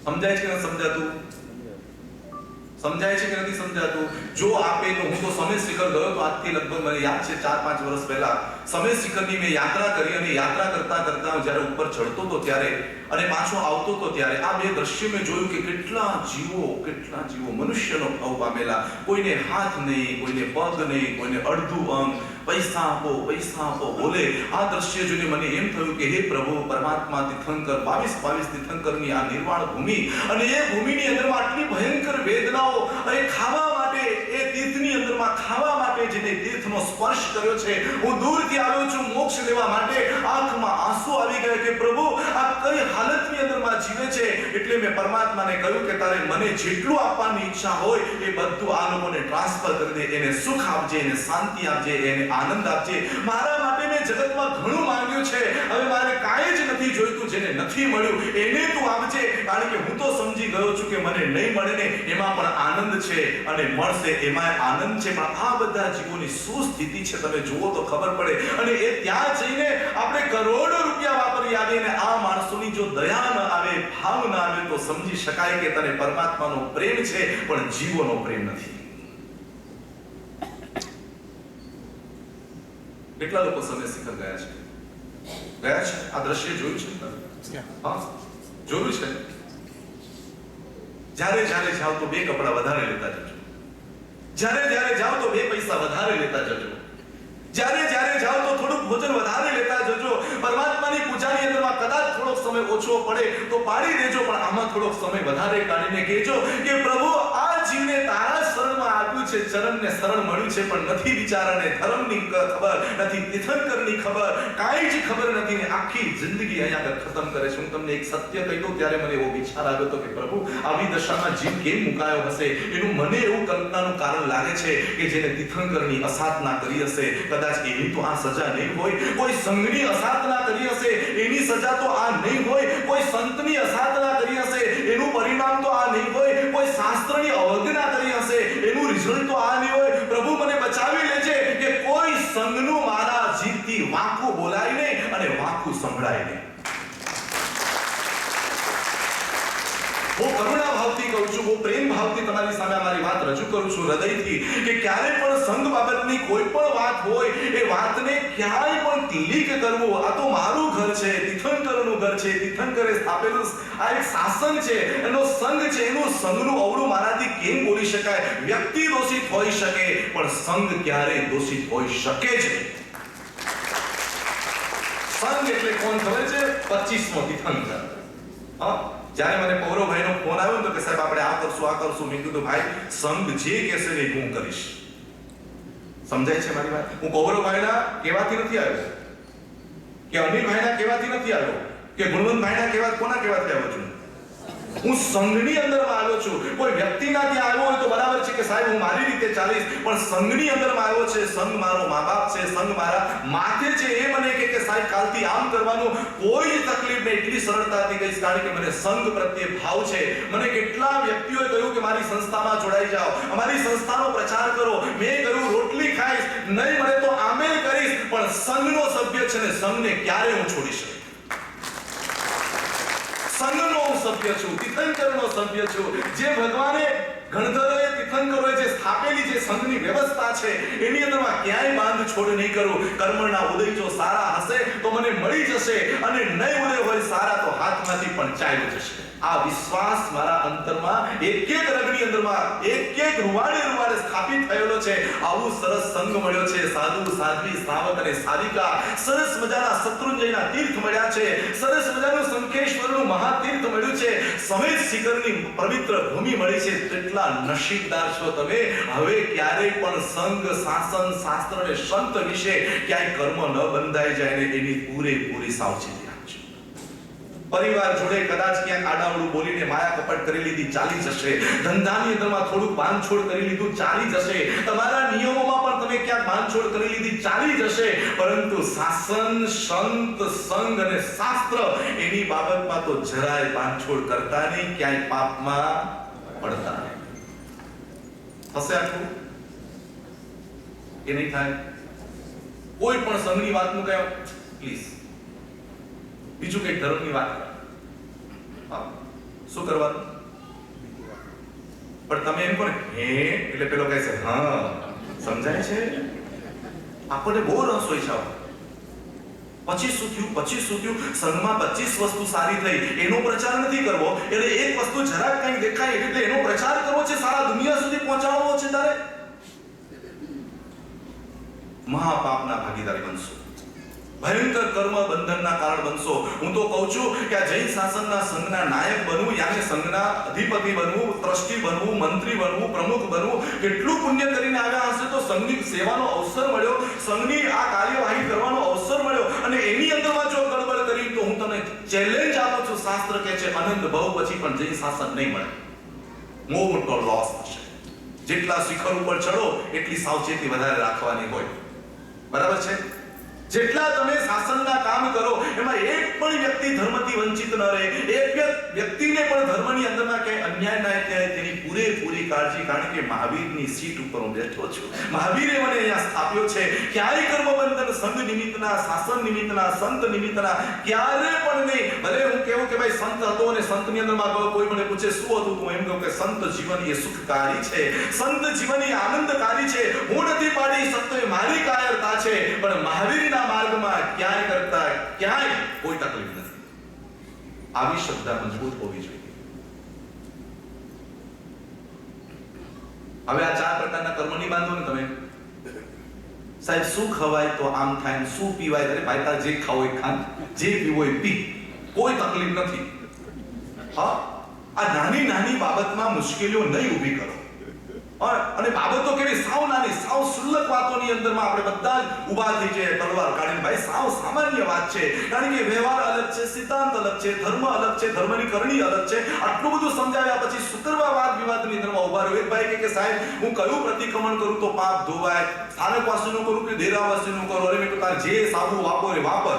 સમજાય છે કે નથી સમજાતું? સમજાય છે કે નથી સમજાતું? જો આપે તો હું તો સમેત શિખર ગયો તો આજથી લગભગ મને યાદ છે 4-5 વર્ષ પહેલા સમેત શિખરની મેં યાત્રા કરી અને યાત્રા કરતા કરતા જ્યારે ઉપર ચડતો હતો ત્યારે અને પાછો આવતો હતો ત્યારે આ બે દ્રશ્યો મેં જોયું કે કેટલા જીવો મનુષ્યનો ભાવ પામેલા. કોઈને હાથ નહીં, કોઈને પગ નહીં, કોઈને અડધું અંગ, પૈસા આપો બોલે. આ દ્રશ્ય જોઈને મને એમ થયું કે હે પ્રભુ પરમાત્મા તીર્થંકર 22 તીર્થંકરની આ નિર્વાણ ભૂમિ અને એ ભૂમિની અંદરમાં આટલી ભયંકર વેદનાઓ અને ખાવા માટે સ્પર્શ કર્યો છે, હું દૂરથી આવ્યો છું મોક્ષ લેવા માટે. આંખમાં આંસુ આવી ગયા કે પ્રભુ આ કઈ હાલતની અંદરમાં જીવે છે. એટલે મેં પરમાત્માને કહ્યું કે તારે મને જેટલું આપવાની ઈચ્છા હોય એ બધું આ લોકોને ટ્રાન્સફર કરી દે. એને સુખ આપજે, એને શાંતિ આપજે, એને આનંદ આપજે. મારા માટે મેં જગતમાં ઘણું માંગ્યું છે, હવે મારે કાંઈ જ નથી જોઈતું. જેને નથી મળ્યું એને તું આપજે, કારણ કે હું તો સમજી ગયો છું કે મને નહીં મળે ને એમાં પણ આનંદ છે અને મળશે એમાં આનંદ છે. પણ આ બધા જીવોની શું સ્થિતિ છે તમે જુઓ તો ખબર પડે. અને એ ત્યાં જઈને આપણે કરોડો રૂપિયા વાપરી આવીએ ને આ માણસોની જો દયા ન આવે, ભાવ ન આવે તો સમજી શકાય કે તને પરમાત્માનો પ્રેમ છે પણ જીવોનો પ્રેમ નથી. કેટલા લોકો સમય શિખર ગયા છે? આ દ્રશ્ય જોયું છે તમે? હા, જોયું છે. જ્યારે જ્યારે જાઓ તો બે કપડા વધારે લેતા જજો. જ્યારે જાઓ તો બે પૈસા વધારે લેતા જજો. જ્યારે જાઓ તો થોડું ભોજન વધારે લેતા જજો. પરમાત્માની પૂજાની અંદરમાં કદાચ થોડોક સમય ઓછો પડે તો પાડી દેજો, પણ આમાં થોડોક સમય વધારે કાઢીને કહેજો કે પ્રભુ આ જીવને તારા શરણમાં આપ્યું છે, ચરણને શરણ મળ્યું છે, પણ નથી બિચારાને ધર્મની ખબર નથી, તીર્થંકરની ખબર, કાંઈ જ ખબર નથી ને આખી જિંદગી અહીંયા આગળ ખતમ કરે છે. હું તમને એક સત્ય કહી દઉં, ત્યારે મને એવો વિચાર આવ્યો હતો કે પ્રભુ આવી દશામાં જીવ કેમ મુકાયો હશે. એનું મને એવું કલ્પનાનું કારણ લાગે છે કે જેને તીર્થંકરની અસાધના કરી હશે, કદાચ એની તો આ સજા નહીં હોય. કોઈ સંઘની અસાધના કરી હશે એની સજા તો આ નહીં હોય. કોઈ સંતની અસાધના કરી હશે એનું પરિણામ તો આ નહીં હોય. કોઈ શાસ્ત્રની અવગણના કરી હશે એનું રિઝલ્ટ તો આ નહીં હોય. પ્રભુ મને બચાવી લેજે કે કોઈ સંઘનું મારા જીવથી વાંકું બોલાય નહીં અને વાંકું સંભળાય નહીં. હું કરુણા ભાવથી કહું છું, હું પ્રેમ ભાવથી તમારી સામે મારી વાત રજૂ કરું છું હૃદયથી કે ક્યારે પણ સંઘ બાબતની કોઈ પણ વાત હોય એ વાતને ક્યાંય પણ તિલીક કરવો. આ તો મારું ઘર છે, તીર્થંકરનું ઘર છે, તીર્થંકરે સ્થાપેલું આ એક શાસન છે, એનો સંઘ છે, એનું સંઘનું અવળું મારાથી કેમ બોલી શકાય? વ્યક્તિ દોષિત હોઈ શકે પણ સંઘ ક્યારેય દોષિત હોઈ શકે જ નહીં. સંઘ એટલે કોણ ખબર છે? 25મો તીર્થંકર. હા, જ્યારે મને પૌરવભાઈનો ફોન આવ્યો તો કે સાહેબ આપણે આ કરશું. મેં કીધું ભાઈ સંઘ જે કહેશે ને હું કરીશ. સમજાય છે મારી વાત? હું પૌરવભાઈના કહેવાથી નથી આવ્યો, કે અનિલભાઈના કહેવાથી નથી આવ્યો, કે ગુણવંતભાઈના કહેવા કોના કહેવાથી આવ્યો છું? હું સંઘની અંદરમાં આવ્યો છું. કોઈ વ્યક્તિના ત્યાં આવ્યો હોય તો બરાબર છે કે સાહેબ હું મારી રીતે ચાલીશ, પણ સંઘની અંદરમાં આવ્યો છે. સંઘ મારો મા બાપ છે, સંઘ મારા માથે છે. એ મને કે સાહેબ કાલથી આમ કરવાનું, કોઈ જ તકલીફ નહીં, એટલી સરળતાથી કહીશ, કારણ કે મને સંઘ પ્રત્યે ભાવ છે. મને કેટલા વ્યક્તિઓએ કહ્યું કે મારી સંસ્થામાં જોડાઈ જાઓ, અમારી સંસ્થાનો પ્રચાર કરો. મેં કહ્યું રોટલી ખાઈશ, નહીં મળે તો આમેલ કરીશ, પણ સંઘનો સભ્ય છે ને સંઘને ક્યારે હું છોડીશ? સંઘનો સભ્ય છું, તીર્થંકરનો સભ્ય છું. જે ભગવાને ગણધરોએ તીર્થંકરોએ જે સ્થાપેલી જે સંઘની વ્યવસ્થા છે એની અંદરમાં ક્યાંય બાંધ છોડ નહીં કરું. કર્મના ઉદય જો સારા હશે તો મને મળી જશે, અને નહીં ઉદય હોય સારા તો હાથમાંથી પણ ચાલ્યો જશે. આ વિશ્વાસ મારા અંતરમાં એક એક રગની અંદરમાં એક એક રૂવાડે સ્થાપિત થયેલો છે. આવું સરસ સંઘ મળ્યો છે. સાધુ, સાધ્વી, શ્રાવક અને સાધિકા. સરસ મજાના શત્રુંજયના તીર્થ મળ્યા છે. સરસ મજાનું શંખેશ્વરનું મહાતીર્થ મળ્યું છે. સમેત શિખરની પવિત્ર ભૂમિ મળી છે. કેટલા નસીબદાર છો તમે. હવે ક્યારેય પણ સંઘ, શાસન, શાસ્ત્ર અને સંત વિશે ક્યાંય કર્મ ન બંધાઈ જાય ને એની પૂરેપૂરી સાવચેતી. પરિવાર જોડે કદાચ ક્યાંક આડાવડું બોલીને માયા કપટ કરી લીધી, ચાલી જશે. ધંધાની અંદરમાં થોડું બાંધછોડ કરી લીધું, ચાલી જશે. તમારા નિયમોમાં પણ તમે ક્યાંક બાંધછોડ કરી લીધી, ચાલી જશે. પરંતુ શાસન, સંત, સંઘ અને શાસ્ત્ર એની બાબતમાં તો જરાય બાંધછોડ કરતા નહીં, ક્યાંય પાપમાં પડતા નહીં. થશે આટલું કે નહીં થાય? કોઈ પણ સંઘની વાત મૂકાય પ્લીઝ, બીજું કઈ ધર્મની વાત શું કરવાનું? પણ તમે એમ પણ હે એટલે પેલો કહે છે હા, સમજાય છે? આપણને બહુ રસ હોય છે. 25 શું થયું? સંઘમાં 25 વસ્તુ સારી થઈ એનો પ્રચાર નથી કરવો. એટલે એક વસ્તુ જરાક કંઈક દેખાય એટલે એનો પ્રચાર કરવો છે, સારા દુનિયા સુધી પહોંચાડવો છે. તારે મહાપાપના ભાગીદાર બનશો. ભયંકર કર્મ બંધનના કારણ બનશો. હું તો કહું છું કે આ જૈન શાસનના સંઘના નાયક બનવું, યાને સંઘના અધિપતિ બનવું, ટ્રસ્ટી બનવું, મંત્રી બનવું, પ્રમુખ બનવું, કેટલું પુણ્ય કરીને આવ્યા હશે તો સંઘની સેવાનો અવસર મળ્યો, સંઘની આ કાર્યવાહી કરવાનો અવસર મળ્યો, અને એની અંદરમાં જો ગડબડ કરી તો હું તમને ચેલેન્જ આપું છું, શાસ્ત્ર કહે છે અનંત ભવ પછી પણ જૈન શાસન નહીં મળે. બહુ મોટો લોસ થશે. જેટલા શિખર ઉપર ચડો એટલી સાવચેતી વધારે રાખવાની હોય. બરાબર છે? જેટલા તમે શાસનના કામ કરો એમાં એક પણ વ્યક્તિ ધર્મથી વંચિત ન રહે, એક વ્યક્તિને પણ ધર્મની અંદરમાં ક્યાંય અન્યાય ના થાય તેની પૂરેપૂરી કાળજી. કારણ કે મહાવીરની સીટ ઉપર હું બેઠો છું. મહાવીરે મને અહીંયા સ્થાપ્યો છે. ક્યાંય કર્મબંધન સંઘ નિમિત્તના, શાસન નિમિત્તના, સંત નિમિત્તના ક્યારે પણ નહીં. ભલે હું કહેવું કે ભાઈ સંત હતો અને સંતની અંદરમાં કોઈ મને પૂછે શું હતું, તો એમ કહું કે સંત જીવન એ સુખકારી છે, સંત જીવન એ આનંદકારી છે. હું નથી પાડી શકતો, એ મારી કાયરતા છે, પણ મહાવીરના માર્ગમાં ક્યાંય કરતા ક્યાંય કોઈ તકલીફ નથી. આવી શ્રદ્ધા મજબૂત હોવી જોઈએ. હવે આ 4 પ્રકારના કર્મ ની બાંધો ને તમે. સાહેબ શું ખવાય તો આમ થાય, શું પીવાય અરે ભાઈ તાર જે ખાવો એ ખા, જે પીવો એ પી, કોઈ તકલીફ નથી. હા, આ નાની નાની બાબતમાં મુશ્કેલીઓ નહીં ઊભી કરો. અને બાબતો કેવી સાવ નાની, સાવ સુલ્લક વાતોની અંદરમાં આપણે બધા જ ઊભા થઈ જઈએ તલવાર કાઢીને. ભાઈ સાવ સામાન્ય વાત છે, કારણ કે વ્યવહાર અલગ છે, સિદ્ધાંત અલગ છે, ધર્મ અલગ છે, ધર્મની કરણી અલગ છે. આટલું બધું સમજાવ્યા પછી શું કરવા વાદ વિવાદની અંદરમાં ઊભા રહ્યો? એક ભાઈ કે સાહેબ હું કયું પ્રતિક્રમણ કરું તો પાપ ધોવાય, સ્થાનકવાસીનું કરું કે દેરાવાસીનું કરું? અરે મેં તો તાર જે સાબુ વાપરે વાપર,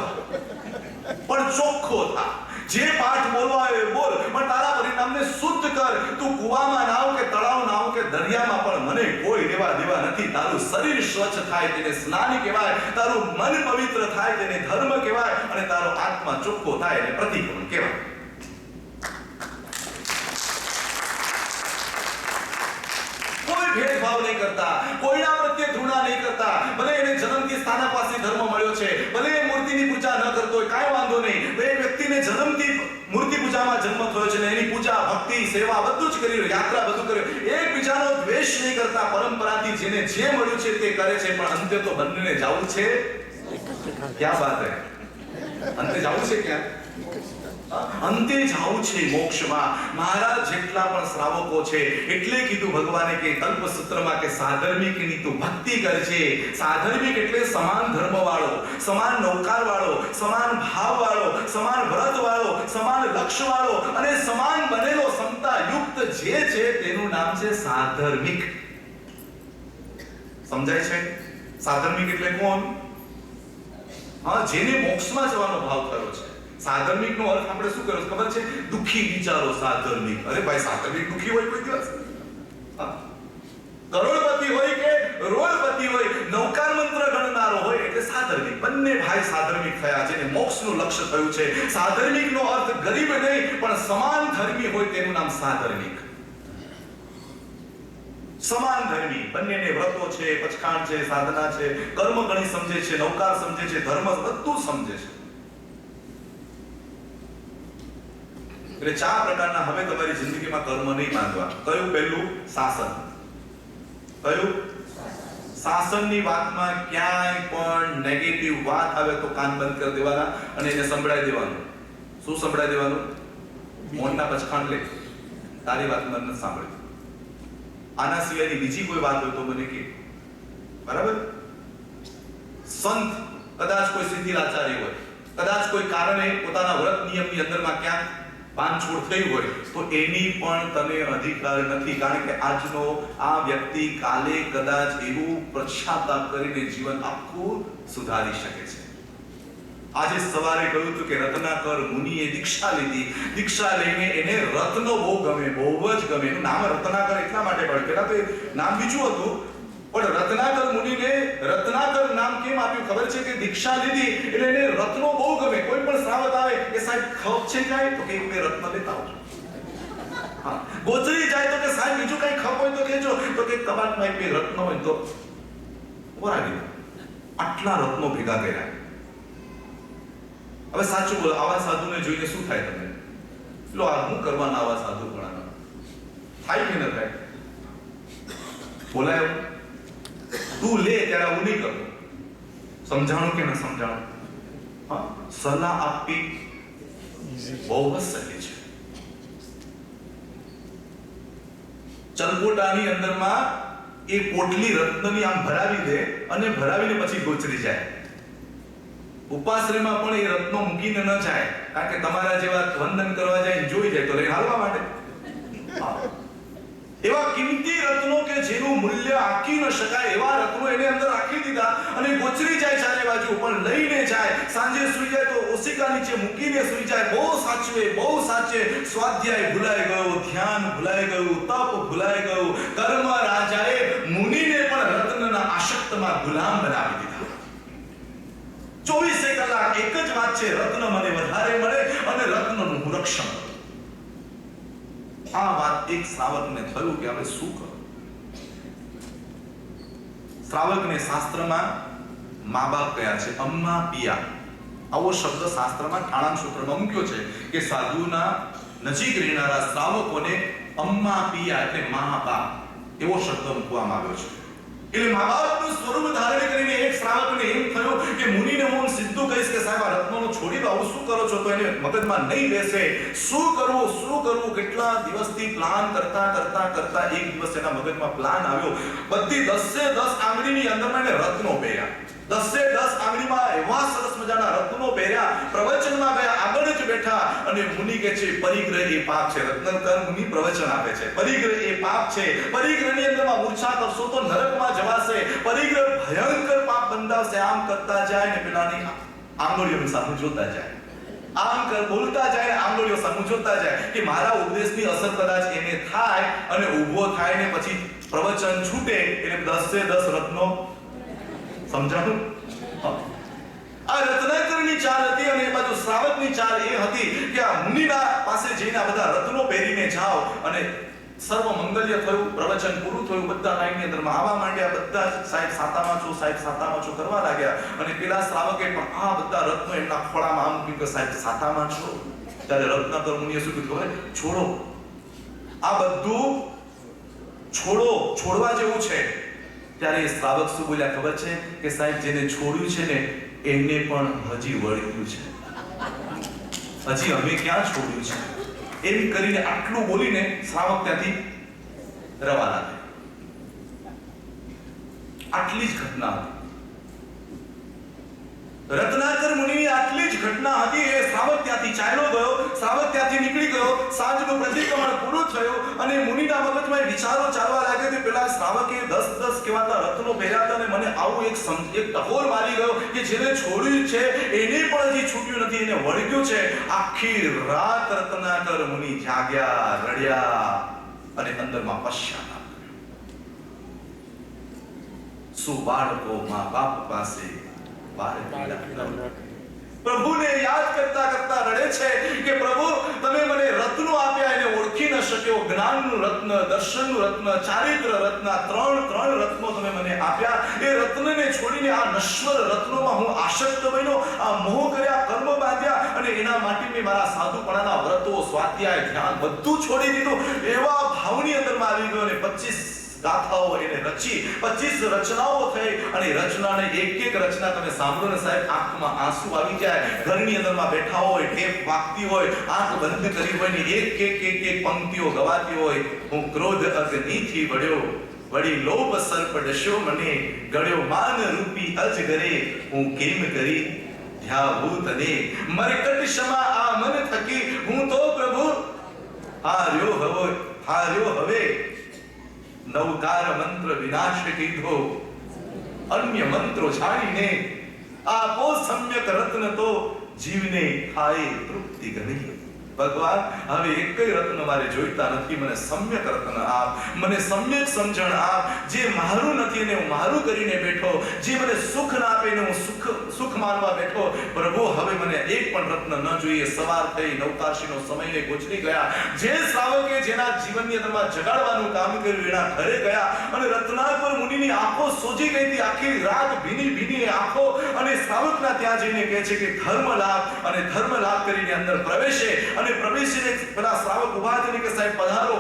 પણ ચોખ્ખો થા. જે પાઠ બોલવા આવે બોલ, પણ તારા પરિણામને શુદ્ધ કર. તું કુવામાં નાવ કે તળાવ નાવ કે દરિયામાં પણ મને કોઈ લેવા દેવા નથી. તારું શરીર સ્વચ્છ થાય તેને સ્નાન કહેવાય, તારું મન પવિત્ર થાય તેને ધર્મ કહેવાય, અને તારો આત્મા ચોખ્ખો થાય એને પ્રતિક્રમણ કહેવાય. કોઈ ભેદભાવ નહીં કરતા, કોઈના પ્રત્યે ઘૃણા નહીં કરતા. ભલે એને જન્મથી સ્થાનકવાસી ધર્મ મળ્યો છે, ભલે એ મૂર્તિની પૂજા ન કરતો હોય, કાંઈ વાંધો નહીં. એ વ્યક્તિને જન્મથી મૂર્તિ પૂજામાં જન્મ થયો છે ને એની પૂજા, ભક્તિ, સેવા બધું જ કરી રહ્યો, યાત્રા બધું કર્યો. એકબીજાનો દ્વેષ નહીં કરતા, પરંપરાથી જેને જે મળ્યું છે તે કરે છે, પણ અંતે તો બંનેને જવું છે. ક્યાં વાત હે? અંતે જવું છે ક્યાં? અંતે જવું છે મોક્ષમાં. મારા જેટલા પણ શ્રાવકો છે એટલે કીધું ભગવાને કે કલ્પસૂત્રમાં કે સાધર્મિકની તું ભક્તિ કરજે. સાધર્મિક એટલે સમાન ધર્મ વાળો, સમાન નૌકાર વાળો, સમાન ભાવ વાળો, સમાન વ્રત વાળો, સમાન લક્ષ્ય વાળો અને સમાન બનેલો સમતા યુક્ત જે છે તેનું નામ છે સાધર્મિક. સમજાય છે? સાધર્મિક એટલે કોણ? હા, જેને મોક્ષમાં જવાનો ભાવ થયો છે. સાધર્મિક નો અર્થ આપણે શું કર્યો ખબર છે? દુખી વિચારો સાધર્મિક. અરે ભાઈ સાધર્મિક દુખી હોય કોઈ દિવસ? કરોડપતિ હોય કે રોડપતિ હોય, નૌકાર મંત્ર ગણનારો હોય એટલે સાધર્મિક. બંને ભાઈ સાધર્મિક થયા છે, મોક્ષનું લક્ષ્ય થયું છે. સાધર્મિક નો અર્થ ગરીબ નહીં પણ સમાન ધર્મી હોય તેનું નામ સાધર્મિક. સમાન ધર્મી, બંનેને વ્રતો છે, પચખાણ છે, સાધના છે, કર્મ ગણી સમજે છે, નૌકાર સમજે છે, ધર્મ બધું સમજે છે. એટલે 4 પ્રકારના હવે તમારી જિંદગીમાં કર્મ નહીં બાંધવા. કયું? પહેલું શાસન. કયું? શાસનની વાતમાં ક્યાંય પણ નેગેટિવ વાત આવે તો કાન બંધ કરી દેવાના અને એને સંભળાઈ દેવાનું. શું સંભળાઈ દેવાનું? મોનના પચખાણ લે, તારી વાત મને નથી સાંભળી. આના સિવાયની બીજી કોઈ વાત હોય તો મને કે. બરાબર? સંત કદાચ કોઈ સિદ્ધિલાચાર્ય હોય, કદાચ કોઈ કારણે પોતાના વ્રત નિયમની અંદરમાં ક્યાંક બાંધછોડ થઈ હોય તો એની પણ તને અધિકાર નથી. કારણ કે આજનો આ વ્યક્તિ કાલે કદાચ એવું પશ્ચાતાપ કરીને જીવન આખું સુધારી શકે છે. આજે સવારે કહ્યું હતું કે રત્નાકર મુનિએ દીક્ષા લીધી. દીક્ષા લઈને એને રત્ન બહુ ગમે, બહુ જ ગમે. એનું નામ રત્નાકર એટલા માટે પડ્યું, પેલા તો નામ બીજું હતું, પણ રત્નાકર મુનિને રત્નાકર નામ કેમ આપ્યું ખબર છે? કે દીક્ષા લીધી એટલે એને રત્નો બહુ ગમે. કોઈ પણ શ્રાવક આવે કે સાહેબ ખપ છે જાય તો કે બે રત્ન લેતા આવજો. હા, ગોચરી જાય તો કે સાહેબ બીજું કઈ ખપ હોય તો કહેજો, તો કે કબાટમાં બે રત્ન હોય તો વરાવી દો. આટલા રત્નો ભેગા કર્યા. હવે સાચું બોલો, આવા સાધુને જોઈને શું થાય તમને? લો આ હું કરવાના આવા સાધુ ઘણા થાય કે ન થાય? બોલાય તું લે ત્યારે હું નહીં કરું. સમજાણું કે ન સમજાણું? સલાહ આપવી બહુ જ સહેલી છે. ચલગોટાની અંદરમાં એ પોટલી રત્નની આમ ભરાવી દે અને ભરાવીને પછી ગોચરી જાય. ઉપાશ્રયમાં પણ એ રત્નો મૂકીને ન જાય, કારણ કે તમારા જેવા વંદન કરવા જાય જોઈ જાય તો લઈને હાલવા માટે. એવા કિંમતી રત્નો કે જેનું મૂલ્ય આંકી ન શકાય એવા રત્નો એને અંદર રાખી દીધા અને ગોચરી જાય ચારે બાજુ, પણ લઈને જાય. સાંજે સુઈ જાય તો ઓશિકા નીચે મૂકીને સુઈ જાય. બહુ સાચવે, બહુ સાચે. સ્વાધ્યાય ભૂલાઈ ગયો, ધ્યાન ભૂલાઈ ગયું, તપ ભૂલાઈ ગયું. કર્મ રાજાએ મુનિને પણ રત્નના આસક્તમાં ગુલામ બનાવી દીધા. 24 કલાક એક જ વાત છે, રત્ન મને વધારે મળે અને રત્નનું હું રક્ષણ કરું. આ વાત એક શ્રાવકને થયું કે હવે શું કરું. શ્રાવકને શાસ્ત્રમાં મા બાપ કયા છે, અમ્મા પિયા. આવો શબ્દ શાસ્ત્રમાં ઠાણામ સૂત્રમાં મૂક્યો છે કે સાધુના નજીક રહેનારા શ્રાવકોને અમ્મા પિયા એટલે મા બાપ એવો શબ્દ મૂકવામાં આવ્યો છે. એટલે મા બાપનું સ્વરૂપ ધારણ કરીને એક શ્રાવકને એમ થયું કે મુનિને હું સીધું કહીશ કે સાહેબ આ રત્નોનો છોડી દો, આવું શું કરો છો, તો એને મગજમાં નહીં બેસે. શું કરવું કેટલા દિવસથી પ્લાન કરતા એક દિવસ એના મગજમાં પ્લાન આવ્યો. બધી 10 આંગળીની અંદરમાં એને રત્નો પહેર્યા. 10 આંગળીમાં એવા સરસ મજાના રત્નો પહેર્યા. પ્રવચનમાં ગયા, આગળ જ બેઠા અને મુનિ કહે છે પરિગ્રહ એ પાપ છે. રત્નકર મુનિ પ્રવચન આપે છે, પરિગ્રહ એ પાપ છે. પરિગ્રહની અંદરમાં મૂર્છા કરશો તો નરકમાં જવાશે. પરિગ્રહ ભયંકર પાપ બંધાવશે. આમ કરતા જાય ને પેલાની આંગળીઓની સામે જોતા જાય, આમ બોલતા જાય, આંગળીઓ સામે જોતા જાય કે મારા ઉપદેશની અસર કદાચ એને થાય અને ઊભો થાય ને પછી પ્રવચન છૂટે એટલે 10 રત્નો. સમજાણું? આ રત્નાકરની ચાલ હતી અને એ બાજુ શ્રાવકની ચાલ એ હતી કે આ મુનિના પાસે જઈને આ બધા રત્નો પહેરીને જાઓ અને સર્વ મંગલ્ય થયું. પ્રવચન પૂરું થયું, બધા લાઈનની અંદરમાં આવવા માંડ્યા. બધા સાહેબ સાતામાં છો કરવા લાગ્યા અને પેલા શ્રાવકે પણ આ બધા રત્નો એમના ખોળામાં આમ મૂક્યું કે સાહેબ સાતામાં છો. ત્યારે રત્નાકર મુનિએ શું કીધું, છોડો આ બધું, છોડવા જેવું છે. ત્યારે એ શ્રાવક શું બોલ્યા ખબર છે કે સાહેબ જેને છોડ્યું છે ને એને પણ હજી વળગ્યું છે, હજી અમે ક્યાં છોડ્યું છે. એમ કરીને આટલું બોલીને શ્રાવક ત્યાંથી રવાના થયા. આટલી જ ઘટના હતી. રત્નાકર મુનિની આટલી જ ઘટના હતી. એ શ્રાવક ત્યાંથી ચાલ્યો ગયો, શ્રાવક ત્યાંથી નીકળી ગયો. સાંજનું પ્રતિક્રમણ પૂરું થયું અને મુનિના મગજમાં વિચારો ચાલવા લાગ્યા કે પેલા શ્રાવકે 10 કેવાતા રત્નો પહેર્યા હતા અને મને આવું એક ટકોર મારી ગયો કે જેને છોડ્યું છે એને પણ હજી છૂટ્યું નથી, એને વળગ્યું છે. આખી રાત રત્નાકર મુનિ જાગ્યા, રડ્યા અને અંદરમાં પશ્ચાતાપ કર્યો. શું બાળકો મા બાપ પાસે પ્રભુને યાદ કરતા રડે છે કે પ્રભુ તમે મને રત્નો આપ્યા, એને ઓળખી ન શક્યો. જ્ઞાનનું રત્ન, દર્શનનું રત્ન, ચારિત્ર રત્ન, ત્રણ રત્નો તમે મને આપ્યા. એ રત્નને છોડીને આ નશ્વર રત્નોમાં હું આસક્ત બન્યો, આ મોહ કર્યા, કર્મ બાંધ્યા અને એના માટે મેં મારા સાધુપણાના વ્રતો, સ્વાધ્યાય, ધ્યાન બધું છોડી દીધું. એવા ભાવની અંદરમાં આવી ગયો અને 25 ગાથાઓ એને રચી, 25 રચનાઓ થઈ અને રચનાને એક રચના તમે સાંભળો ને સાહેબ આંખમાં આંસુ આવી જાય. ઘરની અંદરમાં બેઠા હોય, ટેપ વાગતી હોય, આંખ બંધ કરી હોય ને એક પંક્તિઓ ગવાતી હોય. હું ક્રોધ અગ્નિથી વળ્યો, વળી લોભ સર્પ ડસ્યો મને, ગળ્યો માન રૂપી અજગરે, હું કેમ કરી ધ્યાભૂત ને મરકટ ક્ષમા આ મન થકી, હું તો પ્રભુ હાર્યો હવે. નવકાર મંત્ર વિનાશ કીધો, અન્ય મંત્રો જાણીને આપો સમ્યક રત્ન તો જીવને ખાય તૃપ્તિ ગણી. ભગવાન હવે એકય રત્ન મારે જોઈતા નથી, મને સમ્યક રત્ન આપ, મને સમ્યક સમજણ આપ. જે મારું નથી એને હું મારું કરીને બેઠો, જે મને સુખ ના આપે એને હું સુખ માનવા બેઠો. પ્રભુ હવે મને એક પણ રત્ન ન જોઈએ. સવાર થઈ, નવકાશીનો સમય ગોચરી ગયા. જે શ્રાવકે જેના જીવનની અંદરમાં જગાડવાનું કામ કર્યું એના ઘરે ગયા અને રત્નાકર મુનિની આંખો સોજી ગઈ હતી. આખી રાત ભીની આંખો અને શ્રાવકના ત્યાં જઈને કહે છે કે ધર્મ લાભ કરીને અંદર પ્રવેશે અને પ્રવેશીને પેલા શ્રાવક ઉભા થઈને કે સાહેબ પધારો.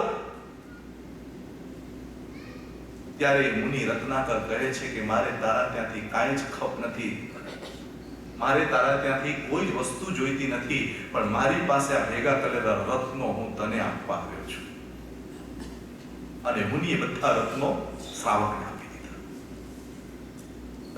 ત્યારે મુનિ રત્નાકર કહે છે કે મારે તારા ત્યાંથી કાંઈ જ ખપ નથી, મારે તારા ત્યાંથી કોઈ જ વસ્તુ જોઈતી નથી, પણ મારી પાસે આ ભેગા કરેલા રત્નો હું તને આપવા આવ્યો છું. અને મુનિએ બધા રત્નો શ્રાવકને આપી દીધા.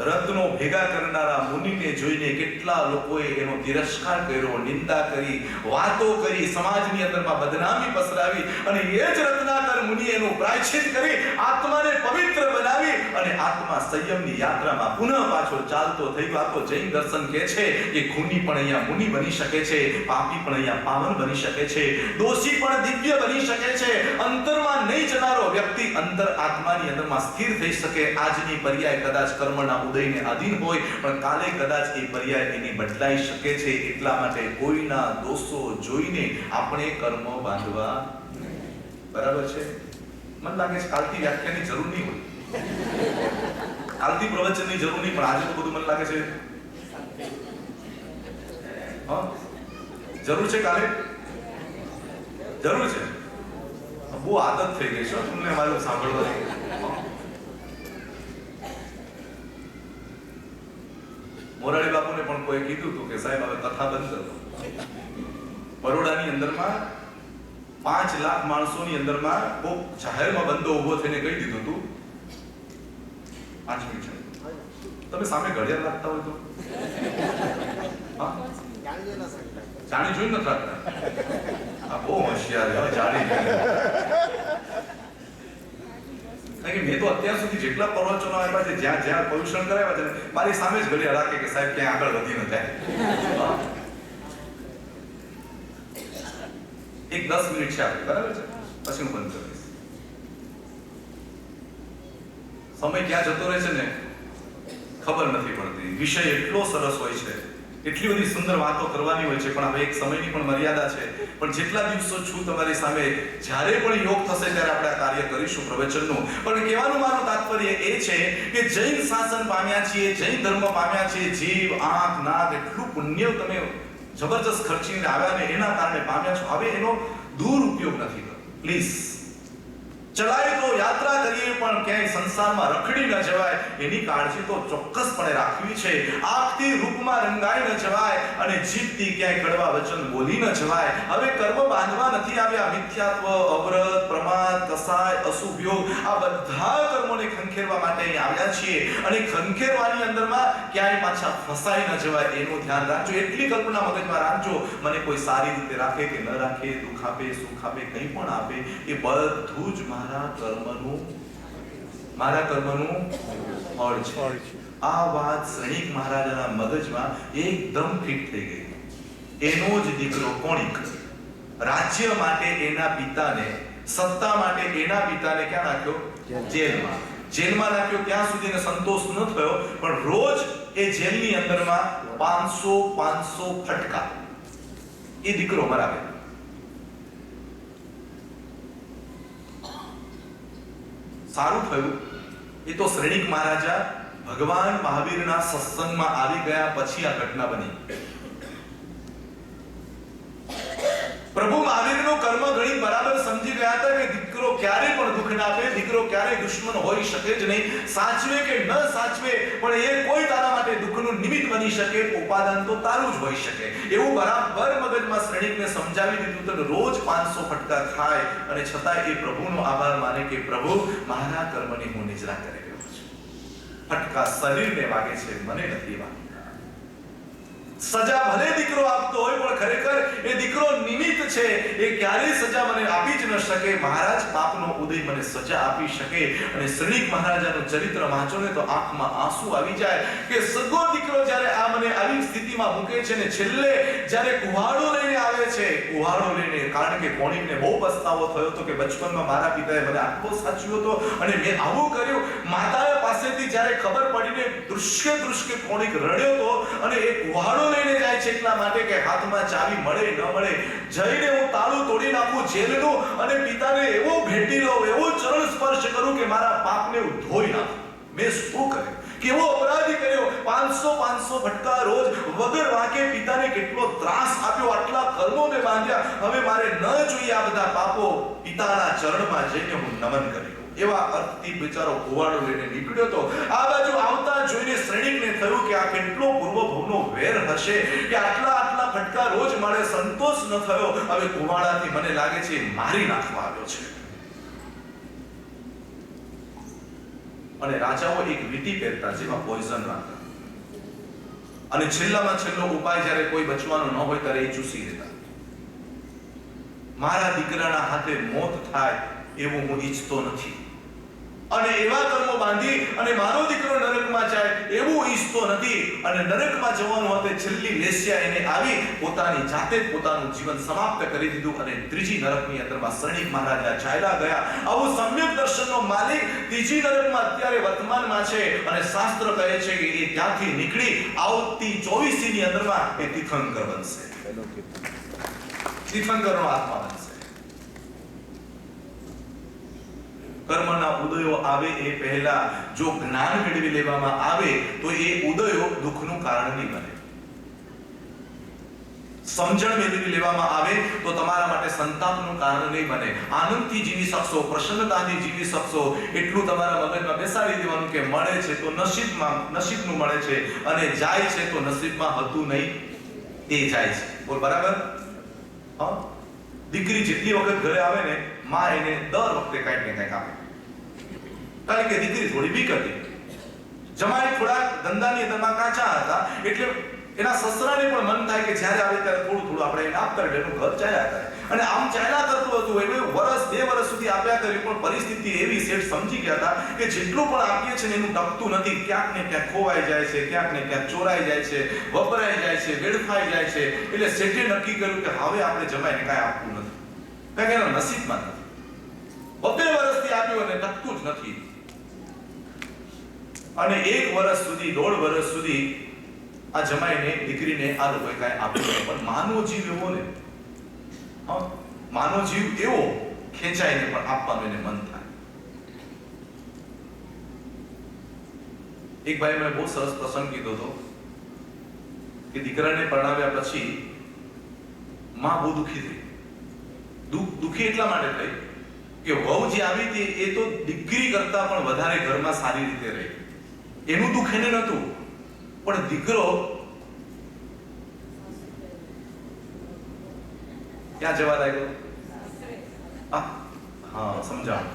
રત્નો ભેગા કરનારા મુનિને જોઈને કેટલા લોકોએ એનો તિરસ્કાર કર્યો, નિંદા કરી, વાતો કરી, સમાજની અંદરમાં બદનામી પસરાવી, અને એ જ રત્નાકર મુનિએ એનું પ્રાયશ્ચિત કરી આત્માને પવિત્ર બનાવી અને આત્મા સંયમની યાત્રામાં પુનઃ પાછો ચાલતો થઈ ગયો. આ તો જૈન દર્શન કહે છે કે ખૂની પણ અહીંયા મુનિ બની શકે છે, પાપી પણ અહીંયા પાવન બની શકે છે, દોષી પણ દિવ્ય બની શકે છે. અંતરમાં નહીં જનારો વ્યક્તિ અંતર આત્માની અંદરમાં સ્થિર થઈ શકે. આજની પર્યાય કદાચ કર્મના ઉદયને આધીન હોય, પણ કાલે કદાચ એ પર્યાય એની બદલાઈ શકે છે. એટલા માટે કોઈના દોષો જોઈને આપણે કર્મ બાંધવા. બરાબર છે? મને લાગે છે કાલથી વ્યાખ્યાની જરૂર નહીં હોય, કાલથી પ્રવચનની જરૂર નહીં, પણ આજે તો બધું મને લાગે છે જરૂર છે. કાલે જરૂર છે. બહુ આદત થઈ ગઈ છે તમને મારું સાંભળવાની. મોરારી બાપુને પણ કોઈ કીધું હતું કે સાહેબ હવે કથા બંધ કરો. બરોડાની અંદરમાં 5 લાખ માણસોની અંદરમાં બહુ જાહેરમાં બંદો ઉભો થઈને કહી દીધું હતું 5 મિનિટ છે. તમે સામે ઘડિયાળ રાખતા હોય તો જાણી જોઈને નથી રાખતા. આ બહુ હોશિયાર જાણી કારણ કે મેં તો અત્યાર સુધી જેટલા પ્રવચનો આવ્યા છે, જ્યાં જ્યાં પોલ્યુશન કરાવ્યા છે, મારી સામે જ ઘડિયાળ રાખે કે સાહેબ ક્યાં આગળ વધી ન જાય. એક 10 મિનિટ છે આપણે, બરાબર છે? પછી હું બંધ કરીશ. સમય ક્યાં જતો રહે છે ને ખબર નથી પડતી. વિષય એટલો સરસ હોય છે, એટલી બધી સુંદર વાતો કરવાની હોય છે, પણ હવે એક સમયની પણ મર્યાદા છે. પણ જેટલા દિવસો છું તમારી સામે, જ્યારે પણ યોગ થશે ત્યારે આપણે આ કાર્ય કરીશું પ્રવચનનું. પણ કહેવાનું મારું તાત્પર્ય એ છે કે જૈન શાસન પામ્યા છીએ, જૈન ધર્મ પામ્યા છીએ, જીવ, આંખ, નાક, એટલું પુણ્ય તમે જબરજસ્ત ખર્ચીને આવ્યા ને એના કારણે પામ્યા છો. હવે એનો દુરુપયોગ નથી કરવો પ્લીઝ. ચલાય તો યાત્રા કરીએ, પણ ક્યાંય સંસારમાં રખડી ન જવાય એની કાળજી તો ચોક્કસપણે રાખવી છે. આંખથી રૂપમાં રંગાઈ ન જવાય અને જીભથી ક્યાંય કડવા વચન બોલી ન જવાય. હવે કર્મ બાંધવા નથી આવ્યા. મિથ્યાત્વ, અવ્રત, પ્રમાદ, કસાય, અશુભ યોગ, આ બધા કર્મોને ખંખેરવા માટે અહીં આવ્યા છીએ. અને ખંખેરવાની અંદરમાં ક્યાંય પાછા ફસાઈ ન જવાય એનું ધ્યાન રાખજો. એટલી કલ્પના મગજમાં રાખજો, મને કોઈ સારી રીતે રાખે કે ન રાખે, દુઃખ આપે, સુખ આપે, કંઈ પણ આપે, એ બધું જ મારા કર્મનું ફળ છે. આ વાત શ્રેણીક મહારાજાના મગજમાં એકદમ ફિટ થઈ ગઈ. એનો જ દીકરો કોણિક રાજ્ય માટે એના પિતાને, સત્તા માટે એના પિતાને ક્યાં નાખ્યો? જેલમાં. જેલમાં નાખ્યો. ત્યાં સુધી સંતોષ ન થયો, પણ રોજ એ જેલની અંદરમાં 500 ફટકા એ દીકરો મરાવે. સારું થયું એ તો શ્રેણીક મહારાજા ભગવાન મહાવીરના સત્સંગમાં આવી ગયા પછી આ ઘટના બની. પ્રભુ મહાવીરનો કર્મ ઘણી બરાબર સમજી ગયા હતા કે દીકરો ક્યારે પણ દુઃખ ના આપે, દીકરો ક્યારે દુશ્મન હોઈ શકે જ નહીં. સાચવે કે ન સાચવે, પણ એ કોઈ તારા માટે દુઃખનું નિમિત્ત બની શકે, ઉપાદાન તો તારું જ હોઈ શકે. એવું બરાબર મગજમાં શ્રેણીકને સમજાવી દીધું તો રોજ 500 ફટકા ખાય અને છતાં એ પ્રભુનો આભાર માને કે પ્રભુ મારા કર્મની હું નિજરા કરી રહ્યો છું. ફટકા શરીરને વાગે છે, મને નથી વાગતા. સજા ભલે દીકરો આપતો હોય, પણ ખરેખર એ દીકરો નિમિત્ત છે. એ ક્યારેય સજા મને આપી જ ન શકે. મહારાજ પાપનો ઉદય મને સજા આપી શકે. અને શ્રીક મહારાજાનું ચરિત્ર વાંચો ને તો આંખમાં આંસુ આવી જાય કે સગો દીકરો જ્યારે આ મને આવી સ્થિતિમાં મૂકે છે ને છેલ્લે જ્યારે કુહાડો લઈને આવે છે, કુહાડો લઈને, કારણ કે કોણીકને બહુ પસ્તાવો થયો હતો કે બચપનમાં મારા પિતાએ મને આટલો સાચ્યો હતો અને મેં આવું કર્યું. માતા પાસેથી જ્યારે ખબર પડીને દૃશ્ય કોણીક રડ્યો હતો અને એ કુહાડો લઈને જાય છે એટલા માટે કે હાથમાં ચાવી મળે ન મળે, જઈને હું તાળું તોડી નાખું જેલનું અને પિતાને એવો ભેટી લઉં, એવો ચરણ સ્પર્શ કરું કે મારા પાપને હું ધોઈ નાખું. મેં શું કર્યું? કેવો અપરાધી કર્યો? 500 ફટકા રોજ વગર વાંકે પિતાને કેટલો ત્રાસ આપ્યો, આટલા કર્મોને બાંધ્યા. હવે મારે ન જોઈએ આ બધા પાપો. પિતાના ચરણમાં જઈને હું નમન કરી એવા અર્થથી બિચારો કુવાડો લઈને નીકળ્યો તો. આ બાજુ આવતા જોઈને શ્રેણીકને થયું કે આ કેટલો પૂર્વભવનો વેર હશે કે આટલા ફટકા રોજ મળે, સંતોષ ન થયો, હવે કુવાડાથી મને લાગે છે મારી નાખવા આવ્યો છે. અને રાજાઓ એક વીંટી પહેરતા જેમાં પોઈઝન રાખતા, અને છેલ્લામાં છેલ્લો ઉપાય જ્યારે કોઈ બચવાનું ન હોય ત્યારે એ ચૂસી લેતા. મારા દીકરાના હાથે મોત થાય એવું હું ઈચ્છતો નથી, અને એવા કર્મો બાંધી અને મારો દીકરો નરકમાં જાય એવું ઈચ્છતો નથી. અને નરકમાં જવાનું હતું, છેલ્લી લેસ્યા એને આવી પોતાની જાતે જ પોતાનું જીવન સમાપ્ત કરી દીધું, અને ત્રીજી નરકની અંદરમાં શરણિક મહારાજા ચાલ્યા ગયા. આવું સમ્યક દર્શનનો માલિક ત્રીજી નરકમાં અત્યારે વર્તમાનમાં છે, અને શાસ્ત્ર કહે છે કે એ ત્યાંથી નીકળી આવતી 24 ની અંદરમાં એ તીર્થંકર બનશે, તીર્થંકરનો આત્મા બનશે. કર્મના ઉદયો આવે એ પહેલા જો જ્ઞાન મેળવી લેવામાં આવે તો એ ઉદયો દુઃખનું કારણ નહીં બને. સમજણ મેળવી લેવામાં આવે તો તમારા માટે સંતાપનું કારણ નહીં બને. આનંદથી જીવી શકશો, પ્રસન્નતાથી જીવી શકશો. એટલું તમારા મગજમાં બેસાડી દેવાનું કે મળે છે તો નસીબનું મળે છે, અને જાય છે તો નસીબમાં હતું નહીં એ જાય છે. બોલ બરાબર? હા, દીકરી જેટલી વખત ઘરે આવે ને, માં એને દર વખતે કંઈક ને કંઈક આપે, કારણ કે દીકરી થોડી બીક હતી. જમાઈ થોડા ધંધાની અંદરમાં કાચા હતા, એટલે એના સસરાને પણ મન થાય કે જ્યારે આવે ત્યારે થોડું થોડું આપણે એને આપતા રહીએ, એનું ઘર ચાલ્યા કરે. અને આમ ચાલ્યા કરતું હતું. એટલે વર્ષ 2 વર્ષ સુધી આપ્યા કર્યું, પણ પરિસ્થિતિ એવી શેઠ સમજી ગયા હતા કે જેટલું પણ આપીએ છે ને એનું ટકતું નથી. ક્યાંક ને ક્યાંક ખોવાઈ જાય છે, ક્યાંક ને ક્યાંક ચોરાઈ જાય છે, વપરાઈ જાય છે, વેડફાઈ જાય છે. એટલે શેઠે નક્કી કર્યું કે હવે આપણે જમાઈને કાંઈ આપવું નથી, કારણ કે એના નસીબમાં નથી. 2 વર્ષથી આપ્યું અને ટકતું જ નથી. અને 1 વર્ષ સુધી, 1.5 વર્ષ સુધી આ જમાઈને દીકરીને આ લોકોએ કાંઈ આપ્યું નહીં. પણ માનવ જીવ એવો ને, માનવ જીવ એવો ખેંચાઈને પણ આપવાનું એને મન થાય. એક ભાઈ મેં બહુ સરસ પ્રસંગ કીધો હતો કે દીકરાને પરણાવ્યા પછી માં બહુ દુઃખી થઈ. દુઃખી એટલા માટે થઈ કે વહુ જે આવી હતી એ તો દીકરી કરતા પણ વધારે ઘરમાં સારી રીતે રહી. એનું દુઃખ એને નહોતું, પણ દીકરો ક્યાં જવા લાગ્યો? હા, સમજાવ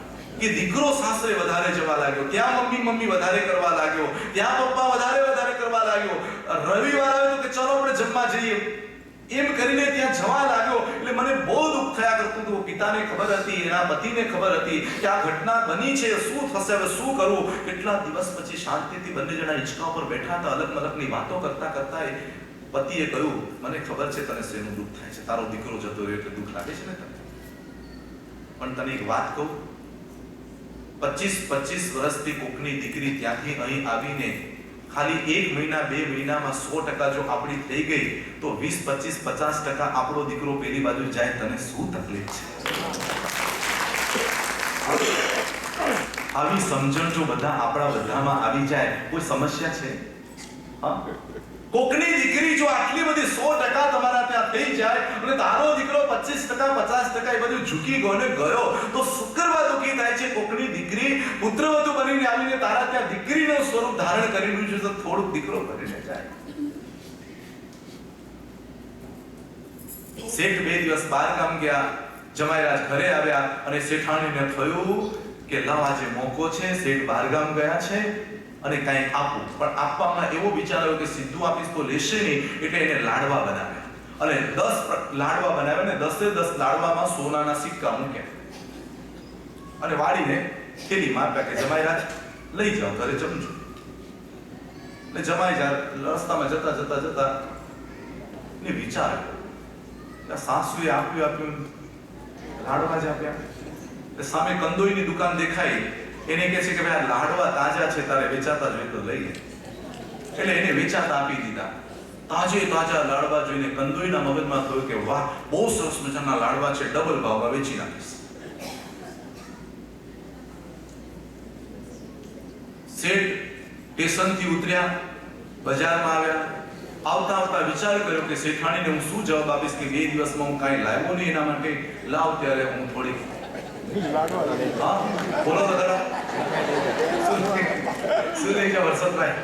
કે દીકરો સાસરે વધારે જવા લાગ્યો, ત્યાં મમ્મી વધારે કરવા લાગ્યો, ત્યાં પપ્પા વધારે કરવા લાગ્યો. રવિવાર આવે તો કે ચલો આપણે જમવા જઈએ, એમ કરીને ત્યાં જવા લાગ્યો. એટલે મને બહુ દુઃખ થયા કરતું હતું. પિતાને ખબર હતી, એના પતિને ખબર હતી કે આ ઘટના બની છે, શું થશે, હવે શું કરવું. કેટલા દિવસ પછી શાંતિથી બંને જણા હિંચકા પર બેઠા હતા, અલગ મલકની વાતો કરતા એ પતિએ કહ્યું, મને ખબર છે તને શેનું દુઃખ થાય છે, તારો દીકરો જતો રહ્યો એટલે દુઃખ લાગે છે ને તને, પણ તને એક વાત કહું, 25 વર્ષથી કોકની દીકરી ત્યાંથી અહીં આવીને ખાલી 1 મહિના 2 મહિનામાં 100% જો આપણી થઈ ગઈ તો 20, 25, 50% આપણો દીકરો પેલી બાજુ જાય, તને શું તકલીફ છે? આવી સમજણ જો આપણા બધામાં આવી જાય, કોઈ સમસ્યા છે? હા, કોકની દીકરી જો આટલી બધી 100% તમારા ત્યાં થઈ જાય અને તારો દીકરો 25%, 50% એ બધું ઝૂકી ગયો તો શુક્રવાર દુઃખી થાય છે. કોકની દીકરી પુત્રવધુ બનીને આવીને તારા ત્યાં દીકરીનું સ્વરૂપ ધારણ કરી છે તો થોડુંક દીકરો કરીને જાય. શેઠ 2 દિવસ બહાર ગામ ગયા, જમાઈરાજ ઘરે આવ્યા અને શેઠાણીને થયું કે લાવ આજે મોકો છે, શેઠ બહાર ગામ ગયા છે અને કંઈ આપું. પણ આપવામાં એવો વિચાર આવ્યો કે સીધું આપીશ તો લેશે નહીં, એટલે એને લાડવા બનાવ્યા અને 10 લાડવા બનાવ્યા ને 10 લાડવામાં સોનાના સિક્કા મૂક્યા અને વાળીને થેલીમાં આપ્યા કે જમાઈરાજ લઈ જાઓ ઘરે જમજો. એટલે જમાઈ રસ્તામાં જતા ને વિચાર આવ્યો, સાસુએ આપ્યું લાડવા જ આપ્યા. સામે કંદોઈની દુકાન દેખાઈ, એને કહે છે કે ભાઈ આ લાડવા તાજા છે, તારે વેચાતા જોઈએ તો લઈ લે. એટલે એને વેચાતા આપી દીધા. તાજા લાડવા જોઈને કંદોઈના મગજમાં થયું કે વાહ, બહુ સરસ મજાના લાડવા છે, ડબલ ભાવમાં વેચી નાખીશ. શેઠ સ્ટેશનથી ઉતર્યા, બજારમાં આવ્યા. આવતા વિચાર કર્યો કે શેઠાણીને હું શું જવાબ આપીશ કે 2 દિવસમાં હું કાંઈ લાવ્યો નહીં એના માટે, લાવ ત્યારે હું થોડીક બોલો દાદા શું લઈ જાઓ હર્ષદભાઈ?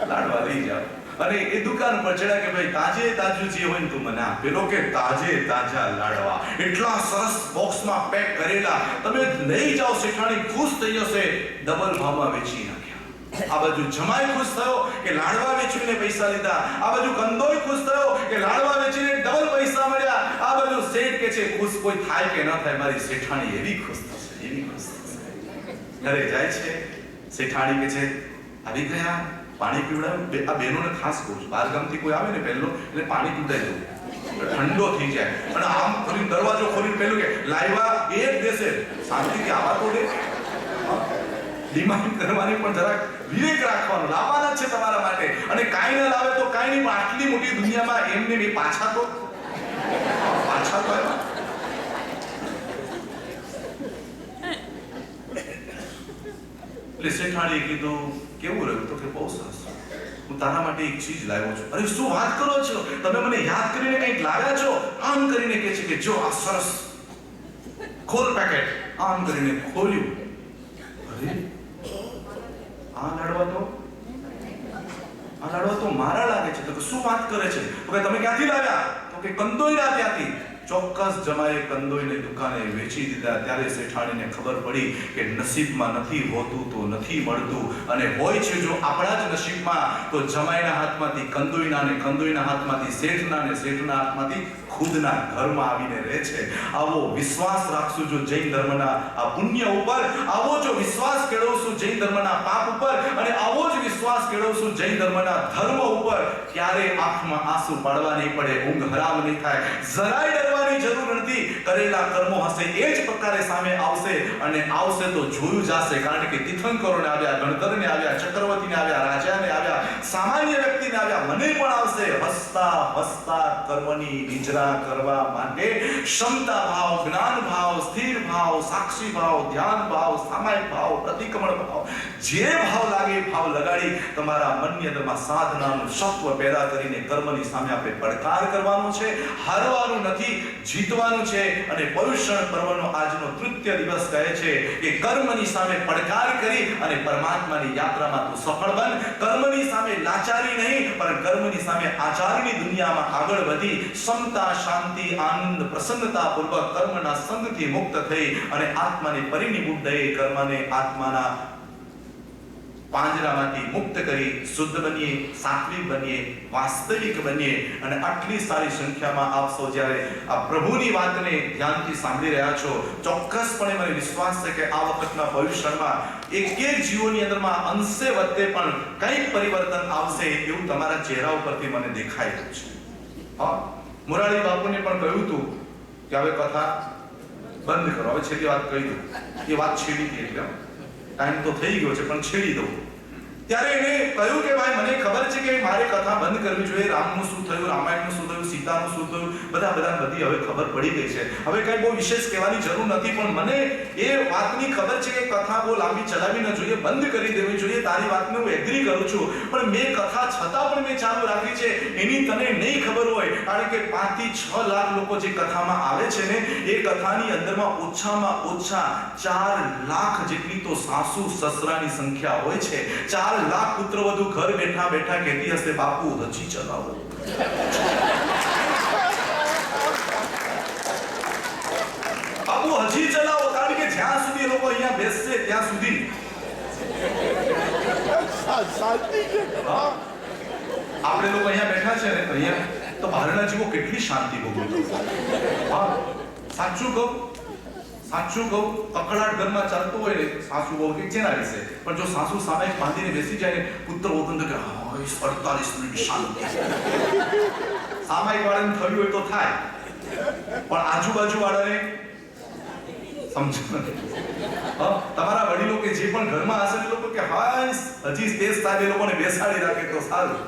લાડવા લઈ જાઓ. અને એ દુકાન પર ચડ્યા કે ભાઈ તાજે તાજું જે હોય ને તું મને આપ. પેલો કે તાજે તાજા લાડવા એટલા સરસ બોક્સમાં પેક કરેલા, તમે લઈ જાઓ. શેઠાણી ખુશ થઈ જશે, ડબલ ભાવમાં વેચી નાખ્યા. આ બાજુ જમાઈ ખુશ થયો કે લાડવા વેચીને પૈસા લીધા, આ બાજુ કંદોય ખુશ થયો કે લાડવા વેચીને ડબલ પૈસા મળ્યા, આ બાજુ શેઠ કે છે ખુશ કોઈ થાય કે ન થાય, મારી શેઠાણી એવી ખુશ થશે, એવી ખુશ થશે. ઘરે જાય છે, શેઠાણી કે છે આવી ગયા, પાણી પીવડાવ્યું. આ બહેનોને ખાસ કહું છું, બહાર ગામથી કોઈ આવે ને પહેલો એટલે પાણી પીવડાવી દઉં, ઠંડો થઈ જાય. અને આમ ખોલીને દરવાજો ખોલીને પહેલું કે લાવ્યા એ જ દેશે, શાંતિથી આવા તો દે. ડિમાન્ડ કરવાની પણ જરાક વિવેક રાખવાનો. લાવવાના છે તમારા માટે, અને કાંઈ ન લાવે તો કાંઈ નહીં, પણ આટલી મોટી દુનિયામાં એમને બી પાછા તો આવ્યા. એટલે શેઠાણીએ કીધું કેવું રહ્યું? તો કે બહુ સરસ, હું તારા માટે એક ચીજ લાવ્યો છું. અરે શું વાત કરો છો, તમે મને યાદ કરીને કંઈક લાવ્યા છો? આમ કરીને કહે છે કે જો આ સરસ, ખોલ પેકેટ. આમ કરીને ખોલ્યું, અરે આ લાડવા તો મારા લાગે છે. તો કે શું વાત કરે છે? તો કે તમે ક્યાંથી લાવ્યા? તો કે કંદોઈના ત્યાંથી. ચોક્કસ જમાએ કંદોઈને દુકાને વેચી દીધા. ત્યારે શેઠાણીને ખબર પડી કે નસીબમાં નથી હોતું તો નથી મળતું, અને હોય છે જો આપણા જ નસીબમાં તો જમાઈના હાથમાંથી કંદોઈના, ને કંદોઈના હાથમાંથી શેઠના, ને શેઠના હાથમાંથી ખુદના ઘરમાં આવીને રહે છે. આવો વિશ્વાસ રાખશું જો જૈન ધર્મના આ પુણ્ય ઉપર, આવો જો વિશ્વાસ કેળવશું જૈન ધર્મના પાપ ઉપર, અને આવો જ વિશ્વાસ કેળવશું જૈન ધર્મના ધર્મ ઉપર, ક્યારે આંખમાં આંસુ પાડવા નહીં પડે, ઊંઘ હરામ નહીં થાય, જરાય ડરવાની જરૂર નથી. કરેલા કર્મો હશે એ જ પ્રકારે સામે આવશે, અને આવશે તો જોયું જશે. કારણ કે તીર્થંકરોને આવ્યા, ગણધરને આવ્યા, ચક્રવર્તીને આવ્યા, રાજાને આવ્યા, સામાન્ય વ્યક્તિને આવ્યા, મને પણ આવશે. હસતા હસતા કર્મની નિજરા કરવા માટે ક્ષમતા ભાવ, જ્ઞાન ભાવ, સ્થિર ભાવ, સાક્ષી ભાવ, ધ્યાન ભાવ, સામાયિક ભાવ, પ્રતિક્રમણ ભાવ, જે ભાવ લાગે એ ભાવ લગાડી તમારા મનની અંદરમાં સાધનાનું સત્વ પેદા કરીને કર્મની સામે આપણે પડકાર કરવાનો છે, હારવાનું નથી, જીતવાનું છે. અને પૌષણ પર્વનો આજનો તૃતીય દિવસ કહે છે કે કર્મની સામે પડકાર કરી અને પરમાત્માની યાત્રામાં તું સફળ બન. કર્મની સામે લાચારી નહીં, પણ કર્મની સામે આચારની દુનિયામાં આગળ વધી સમતા, શાંતિ, આનંદ, પ્રસન્નતા પૂર્વક કર્મના સંગથી મુક્ત થઈ અને આત્માને પરિનિબુદ્ધએ કર્મને આત્માના પાંજરામાંથી મુક્ત કરી શુદ્ધ બનીએ, સાત્વિક બનીએ, વાસ્તવિક બનીએ. અને આટલી સારી સંખ્યામાં આપ સૌ જ્યારે આ પ્રભુની વાતને ધ્યાનથી સાંભળી રહ્યા છો, ચોક્કસપણે મને વિશ્વાસ છે કે આ વખતના ભવિષ્યમાં એક જીવોની અંદરમાં અંશે વચ્ચે પણ કંઈક પરિવર્તન આવશે એવું તમારા ચહેરા ઉપરથી મને દેખાઈ રહ્યું છે. હા, મોરારી બાપુને પણ કહ્યું હતું કે હવે કથા બંધ કરો, હવે છેલ્લી વાત કહી દઉં. એ વાત છેડી હતી, એટલે ટાઈમ તો થઈ ગયો છે પણ છેડી દઉં. ત્યારે એને કહ્યું કે ભાઈ મને ખબર છે કે મારે કથા બંધ કરવી જોઈએ. રામનું શું થયું, રામાયણનું શું થયું, સીતાનું શું થયું, બધી હવે ખબર પડી ગઈ છે. હવે કઈ બહુ વિશેષ કહેવાની જરૂર નથી, પણ મને એ વાતની ખબર છે કે કથા બહુ લાંબી ચલાવવી ન જોઈએ, બંધ કરી દેવી જોઈએ. તારી વાતને હું એગ્રી કરું છું, પણ મેં કથા છતાં પણ મેં ચાલુ રાખી છે. એની તને નહીં ખબર હોય, કારણ કે 5 થી 6 લાખ લોકો જે કથામાં આવે છે ને, એ કથાની અંદરમાં ઓછામાં ઓછા 4 લાખ જેટલી તો સાસુ સસરાની સંખ્યા હોય છે. 4 લાખ પુત્રવધુ ઘર બેઠા બેઠા કહેતી હશે બાપુ હજી ચલાવો. બાપુ હજી ચલાવો, કારણ કે જ્યાં સુધી લોકો અહીંયા બેસશે ત્યાં સુધી આપણે લોકો અહીંયા બેઠા છે ને, અહીંયા તો બહારના જીવો કેટલી શાંતિ ભોગવતા. સાચું કહું, કકડાટ ઘરમાં ચાલતો હોય ને, સાસુ બહુ કે જેના વિશે, પણ જો સાસુ સામે બાંધીને બેસી જાય ને, પુત્ર વતન તો કે 48 મિનિટ શાંતિ. સામાયિક વાળાને થયું હોય તો થાય, પણ આજુબાજુ વાળાને સમજો નથી. તમારા વડીલો કે જે પણ ઘરમાં હશે એ લોકો કે હા હજી તેજ સાહેબ એ લોકોને બેસાડી રાખે તો સારું.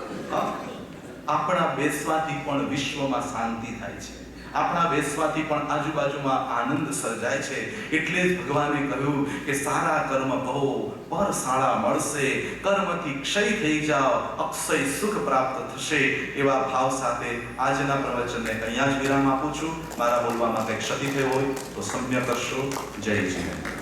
આપણા બેસવાથી પણ વિશ્વમાં શાંતિ થાય છે, આપણા બેસવાથી પણ આજુબાજુમાં આનંદ સર્જાય છે. એટલે જ ભગવાને કહ્યું કે સારા કર્મ કહો, પર શાળા મળશે, કર્મથી ક્ષય થઈ જાઓ, અક્ષય સુખ પ્રાપ્ત થશે. એવા ભાવ સાથે આજના પ્રવચનને અહીંયા જ વિરામ આપું છું. મારા બોલવામાં કંઈક ક્ષતિ થઈ હોય તો સમ્ય કરશો. જય જીવન.